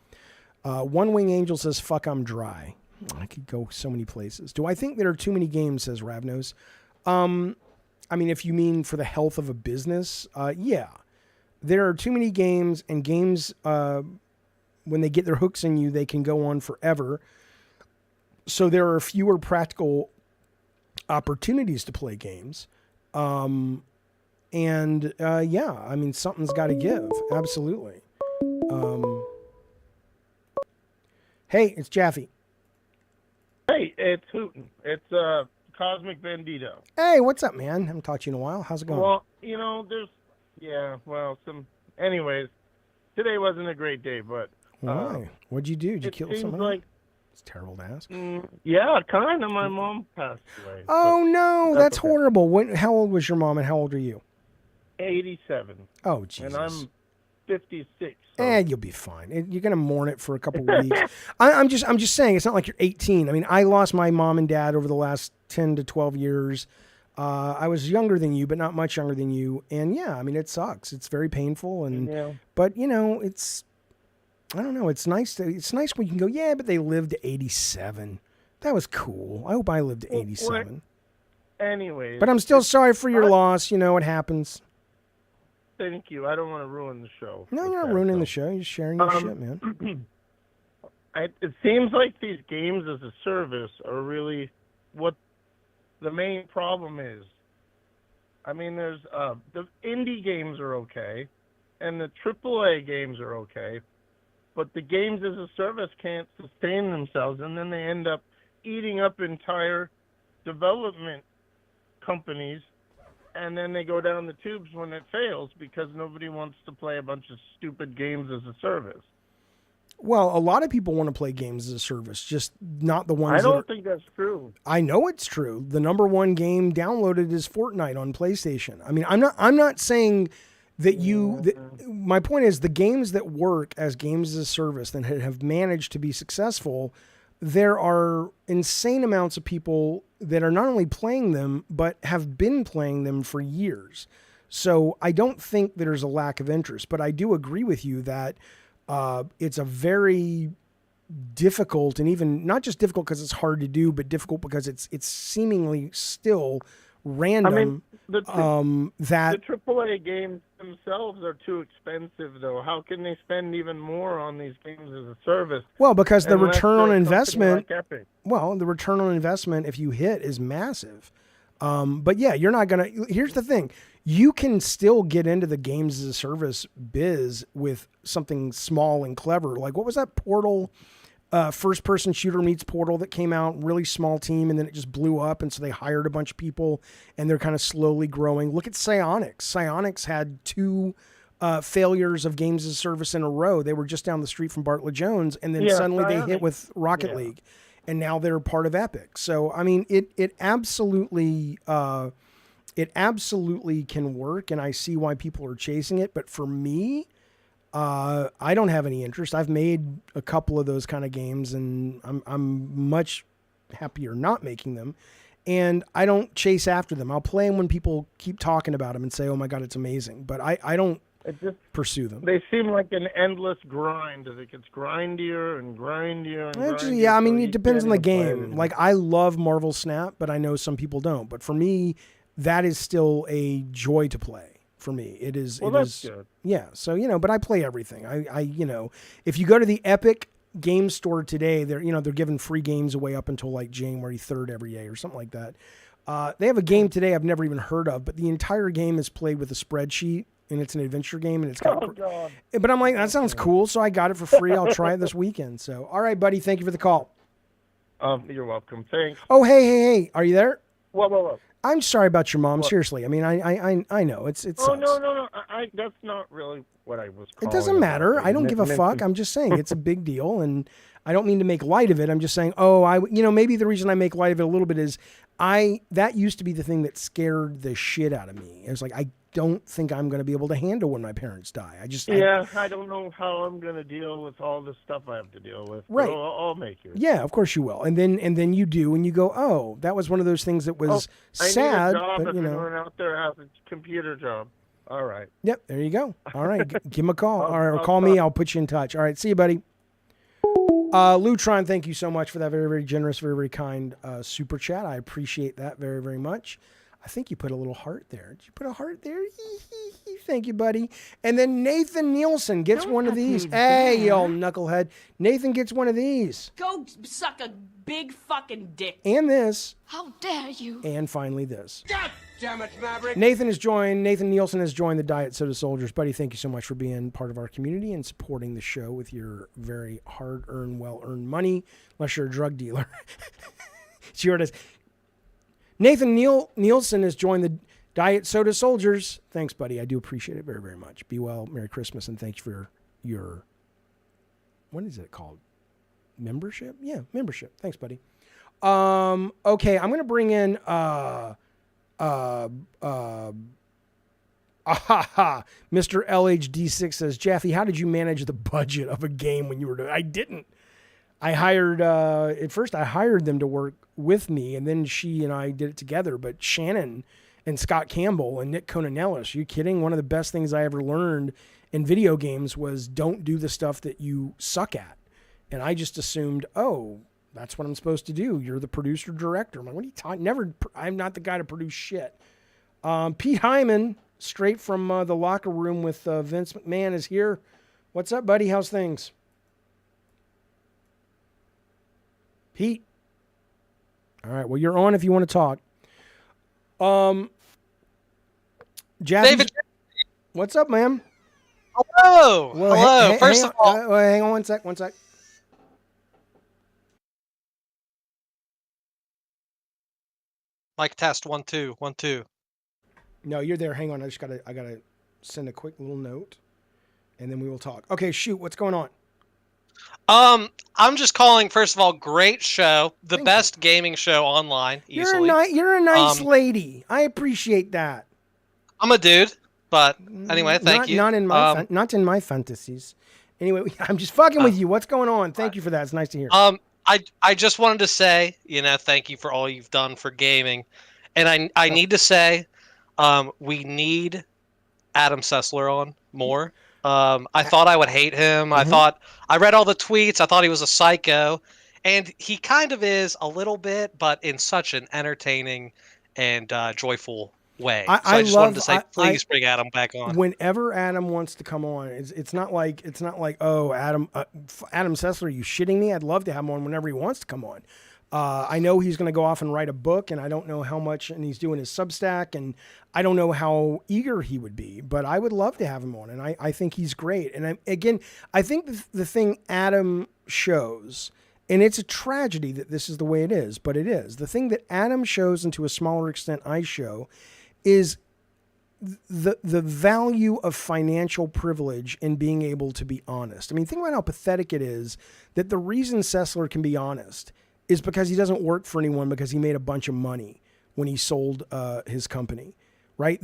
Speaker 3: One Wing Angel says, fuck, I'm dry. I could go so many places. Do I think there are too many games, says Ravnos? I mean, if you mean for the health of a business, yeah. There are too many games, and games, when they get their hooks in you, they can go on forever. So there are fewer practical opportunities to play games. Yeah, I mean, something's got to give. Absolutely. Hey, it's Jaffe.
Speaker 14: Hey, it's Hooten. It's Cosmic Bandito.
Speaker 3: Hey, what's up, man? Haven't talked to you in a while. How's it going?
Speaker 14: Well, anyways, today wasn't a great day, but...
Speaker 3: Why? What'd you do? Did you kill someone? It's terrible to ask.
Speaker 14: Yeah, kind of. My mom passed away.
Speaker 3: Oh, no, that's
Speaker 14: okay.
Speaker 3: horrible. How old was your mom and how old are you?
Speaker 14: 87.
Speaker 3: Oh, Jesus.
Speaker 14: And I'm 56. So.
Speaker 3: You'll be fine. You're going to mourn it for a couple of weeks. I'm just saying, it's not like you're 18. I mean, I lost my mom and dad over the last 10 to 12 years. I was younger than you, but not much younger than you. And yeah, I mean, it sucks. It's very painful. But you know, I don't know. It's nice when you can go, yeah, but they lived to 87. That was cool. I hope I lived to 87.
Speaker 14: Anyways.
Speaker 3: But I'm still sorry for your loss. You know, it happens.
Speaker 14: Thank you. I don't want to ruin the show.
Speaker 3: No, you're not ruining the show. You're just sharing your shit, man.
Speaker 14: It seems like these games as a service are really what the main problem is. I mean, there's the indie games are okay, and the AAA games are okay, but the games as a service can't sustain themselves, and then they end up eating up entire development companies, and then they go down the tubes when it fails because nobody wants to play a bunch of stupid games as a service.
Speaker 3: Well, a lot of people want to play games as a service, just not the ones.
Speaker 14: I don't think that's true.
Speaker 3: I know it's true. The number one game downloaded is Fortnite on PlayStation. I mean, I'm not saying that my point is the games that work as games as a service that have managed to be successful, there are insane amounts of people that are not only playing them, but have been playing them for years. So I don't think there's a lack of interest, but I do agree with you that it's a very difficult, and even not just difficult because it's hard to do, but difficult because it's seemingly still random.
Speaker 14: I mean, the AAA games themselves are too expensive, though. How can they spend even more on these games as a service?
Speaker 3: Well, because the return on investment.
Speaker 14: Like Epic?
Speaker 3: Well, the return on investment, if you hit, is massive. But yeah, you're not gonna. Here's the thing: you can still get into the games as a service biz with something small and clever. Like, what was that Portal? First person shooter meets Portal that came out, really small team, and then it just blew up, and so they hired a bunch of people, and they're kind of slowly growing. Look at Psyonix. Psyonix had 2 failures of games as a service in a row. They were just down the street from Bartlett Jones, and then suddenly they hit with Rocket League, and now they're part of Epic. So I mean, it absolutely can work, and I see why people are chasing it. But for me, I don't have any interest. I've made a couple of those kind of games, and I'm much happier not making them. And I don't chase after them. I'll play them when people keep talking about them and say, "Oh my God, it's amazing." But I don't pursue them.
Speaker 14: They seem like an endless grind. It gets grindier and grindier and
Speaker 3: Actually,
Speaker 14: grindier.
Speaker 3: yeah, I mean, it depends on the game. Like, I love Marvel Snap, but I know some people don't. But for me, that is still a joy to play. For me, it is.
Speaker 14: Well,
Speaker 3: it
Speaker 14: that's
Speaker 3: is.
Speaker 14: good.
Speaker 3: Yeah. So, but I play everything. I if you go to the Epic Game Store today, they're giving free games away up until like January 3rd every day or something like that. They have a game today I've never even heard of, but the entire game is played with a spreadsheet, and it's an adventure game, and it's got.
Speaker 14: Oh, God.
Speaker 3: But I'm like, that sounds cool, so I got it for free. I'll try it this weekend. So, all right, buddy, thank you for the call.
Speaker 14: You're welcome. Thanks.
Speaker 3: Oh, hey, are you there?
Speaker 14: Whoa.
Speaker 3: I'm sorry about your mom.
Speaker 14: What?
Speaker 3: Seriously, I mean, I know it's.
Speaker 14: Oh, no. That's not really what I was calling.
Speaker 3: It doesn't matter.
Speaker 14: about.
Speaker 3: I don't give a fuck. I'm just saying it's a big deal, and I don't mean to make light of it. I'm just saying, maybe the reason I make light of it a little bit is that used to be the thing that scared the shit out of me. It was like, I don't think I'm going to be able to handle when my parents die.
Speaker 14: I don't know how I'm going to deal with all the stuff I have to deal with.
Speaker 3: Right.
Speaker 14: So I'll make it.
Speaker 3: Yeah, of course you will. And then you do, and you go, oh, that was one of those things that was sad.
Speaker 14: I need a job
Speaker 3: but,
Speaker 14: if anyone out there has a computer job. All right.
Speaker 3: Yep, there you go. All right, give him a call. Or
Speaker 14: I'll
Speaker 3: call me. I'll put you in touch. All right, see you, buddy. Lutron, thank you so much for that very, very generous, very, very kind super chat. I appreciate that very, very much. I think you put a little heart there. Did you put a heart there? Thank you, buddy. And then Nathan Nielsen gets one of these. Hey, you old knucklehead. Nathan gets one of these.
Speaker 2: Go suck a big fucking dick.
Speaker 3: And this.
Speaker 2: How dare you?
Speaker 3: And finally this.
Speaker 15: God damn it, Maverick.
Speaker 3: Nathan Nielsen has joined the Diet Soda Soldiers. Buddy, thank you so much for being part of our community and supporting the show with your very hard-earned, well-earned money, unless you're a drug dealer. Sure it is. Nathan Nielsen has joined the Diet Soda Soldiers. Thanks, buddy. I do appreciate it very, very much. Be well. Merry Christmas, and thank you for your what is it called? Membership? Yeah, membership. Thanks, buddy. Okay, I'm gonna bring in Mr. LHD6 says, Jaffe, how did you manage the budget of a game when you were doing? I didn't. I hired at first I hired them to work with me, and then she and I did it together. But Shannon and Scott Campbell and Nick Conanellis, are you kidding? One of the best things I ever learned in video games was don't do the stuff that you suck at. And I just assumed, oh, that's what I'm supposed to do. You're the producer director. I'm like, what are you talking? I'm not the guy to produce shit. Pete Hyman, straight from the locker room with Vince McMahon, is here. What's up, buddy? How's things? Pete. All right. Well, you're on if you want to talk. Jaffe,
Speaker 15: David.
Speaker 3: What's up, ma'am?
Speaker 15: Hello.
Speaker 3: Well,
Speaker 15: Hello. First of all,
Speaker 3: hang on one sec.
Speaker 15: mic test 1 2 1 2.
Speaker 3: No, you're there. Hang on. I gotta send a quick little note, and then we will talk. Okay, shoot. What's going on?
Speaker 15: I'm just calling. First of all, great show, the best gaming show online. Easily.
Speaker 3: You're a nice lady. I appreciate that.
Speaker 15: I'm a dude, but anyway, thank you.
Speaker 3: Not in my fantasies. Anyway, I'm just fucking with you. What's going on? Thank you for that. It's nice to hear.
Speaker 15: I just wanted to say, thank you for all you've done for gaming, and I need to say, we need Adam Sessler on more. I thought I would hate him. I read all the tweets. I thought he was a psycho, and he kind of is a little bit, but in such an entertaining and joyful way. I just wanted to say, please bring Adam back on.
Speaker 3: Whenever Adam wants to come on, it's not like oh, Adam Sessler, you shitting me? I'd love to have him on whenever he wants to come on. I know he's going to go off and write a book, and I don't know how much, and he's doing his Substack, and I don't know how eager he would be, but I would love to have him on, and I think he's great. And I think the thing Adam shows, and it's a tragedy that this is the way it is, but it is. The thing that Adam shows, and to a smaller extent I show, is the value of financial privilege in being able to be honest. I mean, think about how pathetic it is that the reason Sessler can be honest is because he doesn't work for anyone because he made a bunch of money when he sold his company, right?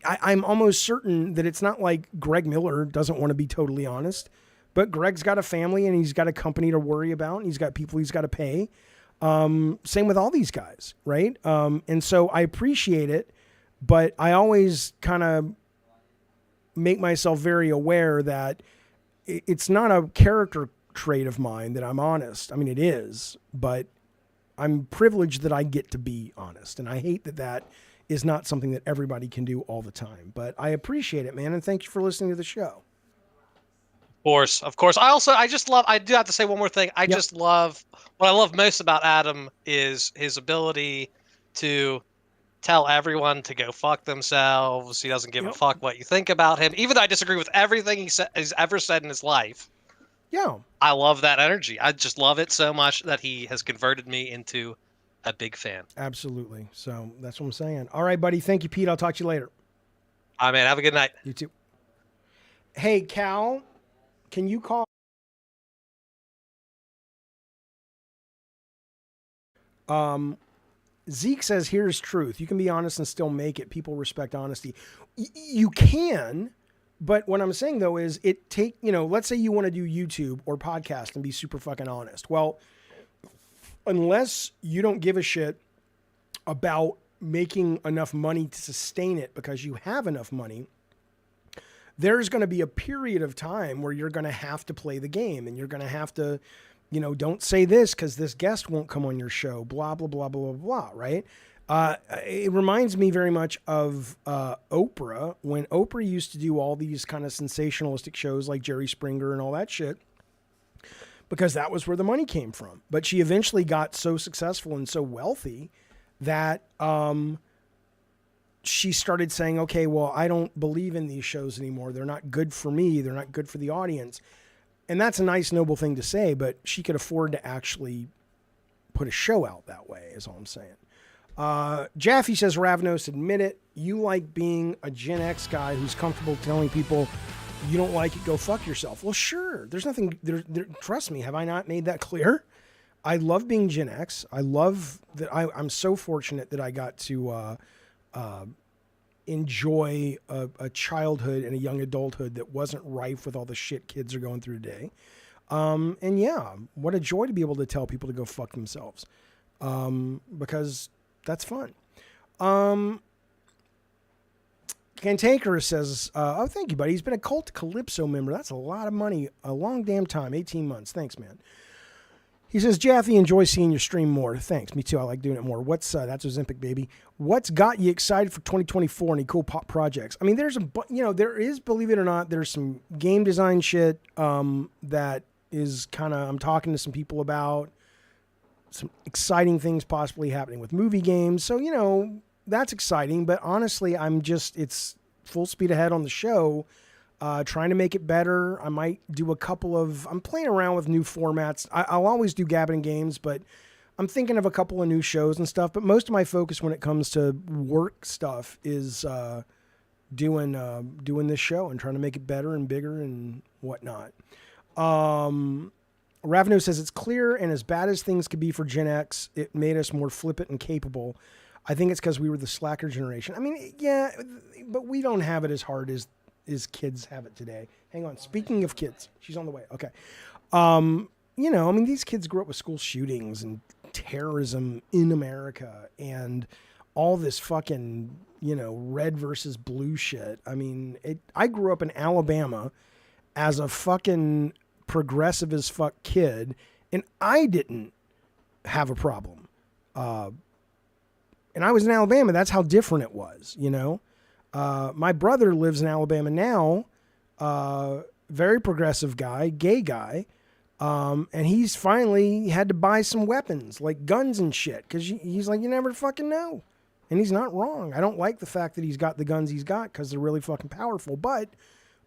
Speaker 3: I'm almost certain that it's not like Greg Miller doesn't want to be totally honest, but Greg's got a family and he's got a company to worry about and he's got people he's got to pay. Same with all these guys, right? And so I appreciate it, but I always kind of make myself very aware that it's not a character trait of mine that I'm honest. I mean, it is, but I'm privileged that I get to be honest. And I hate that is not something that everybody can do all the time, but I appreciate it, man. And thank you for listening to the show.
Speaker 15: Of course. I do have to say one more thing. Just love, what I love most about Adam is his ability to tell everyone to go fuck themselves. He doesn't give a fuck what you think about him. Even though I disagree with everything he's ever said in his life.
Speaker 3: Yeah.
Speaker 15: I love that energy. I just love it so much that he has converted me into a big fan.
Speaker 3: Absolutely. So that's what I'm saying. All right, buddy. Thank you, Pete. I'll talk to you later.
Speaker 15: All right, man. Have a good night.
Speaker 3: You too. Hey, Cal, can you call? Zeke says, here's truth. You can be honest and still make it. People respect honesty. You can. But what I'm saying, though, is let's say you want to do YouTube or podcast and be super fucking honest. Well, unless you don't give a shit about making enough money to sustain it because you have enough money, there's going to be a period of time where you're going to have to play the game and you're going to have to, don't say this because this guest won't come on your show, blah, blah, blah, blah, blah, right? It reminds me very much of Oprah, when Oprah used to do all these kind of sensationalistic shows like Jerry Springer and all that shit, because that was where the money came from. But she eventually got so successful and so wealthy that she started saying, okay, well, I don't believe in these shows anymore. They're not good for me. They're not good for the audience. And that's a nice, noble thing to say, but she could afford to actually put a show out that way, is all I'm saying. Jaffe says, Ravnos, admit it. You like being a Gen X guy who's comfortable telling people you don't like it, go fuck yourself. Well, sure. There's nothing there. Trust me. Have I not made that clear? I love being Gen X. I love that. I'm so fortunate that I got to enjoy a childhood and a young adulthood that wasn't rife with all the shit kids are going through today. And yeah, what a joy to be able to tell people to go fuck themselves. Because that's fun. Cantankerous says, oh, thank you, buddy. He's been a Cult Calypso member. That's a lot of money. A long damn time. 18 months. Thanks, man. He says, Jaffe, enjoy seeing your stream more. Thanks. Me too. I like doing it more. That's Ozempic, baby. What's got you excited for 2024? Any cool pop projects? I mean, there is, believe it or not, there's some game design shit that is kind of, I'm talking to some people about. Some exciting things possibly happening with movie games. So, that's exciting. But honestly, it's full speed ahead on the show. Trying to make it better. I might do I'm playing around with new formats. I'll always do Gabbing Games, but I'm thinking of a couple of new shows and stuff. But most of my focus when it comes to work stuff is doing this show and trying to make it better and bigger and whatnot. Ravno says, it's clear, and as bad as things could be for Gen X, it made us more flippant and capable. I think it's because we were the slacker generation. I mean, yeah, but we don't have it as hard as kids have it today. Hang on. Speaking of kids, she's on the way. Okay. These kids grew up with school shootings and terrorism in America and all this fucking, red versus blue shit. I mean, I grew up in Alabama as a fucking progressive as fuck kid, and I didn't have a problem. And I was in Alabama. That's how different it was, My brother lives in Alabama now, very progressive guy, gay guy, and he's finally had to buy some weapons, like guns and shit, because he's like, you never fucking know. And he's not wrong. I don't like the fact that he's got the guns he's got because they're really fucking powerful, but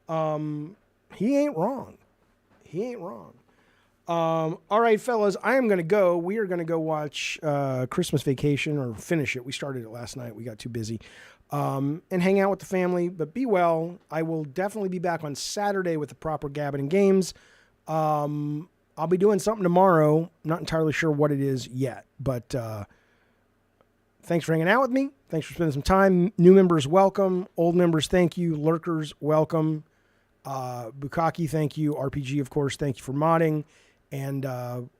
Speaker 3: he ain't wrong. He ain't wrong. All right, fellas, I am going to go. We are going to go watch Christmas Vacation, or finish it. We started it last night. We got too busy. And hang out with the family, but be well. I will definitely be back on Saturday with the proper Gabbing Games. I'll be doing something tomorrow. Not entirely sure what it is yet, but thanks for hanging out with me. Thanks for spending some time. New members, welcome. Old members, thank you. Lurkers, welcome. Bukaki, thank you. RPG, of course, thank you for modding. And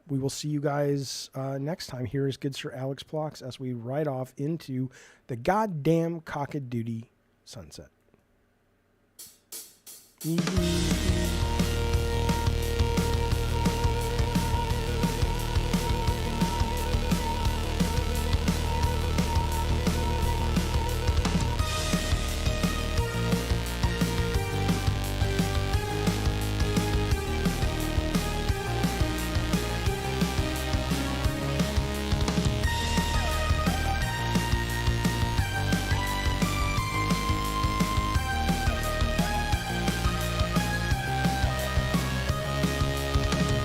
Speaker 3: we will see you guys next time. Here is good Sir Alex Plox as we ride off into the goddamn cock-a-doodie sunset.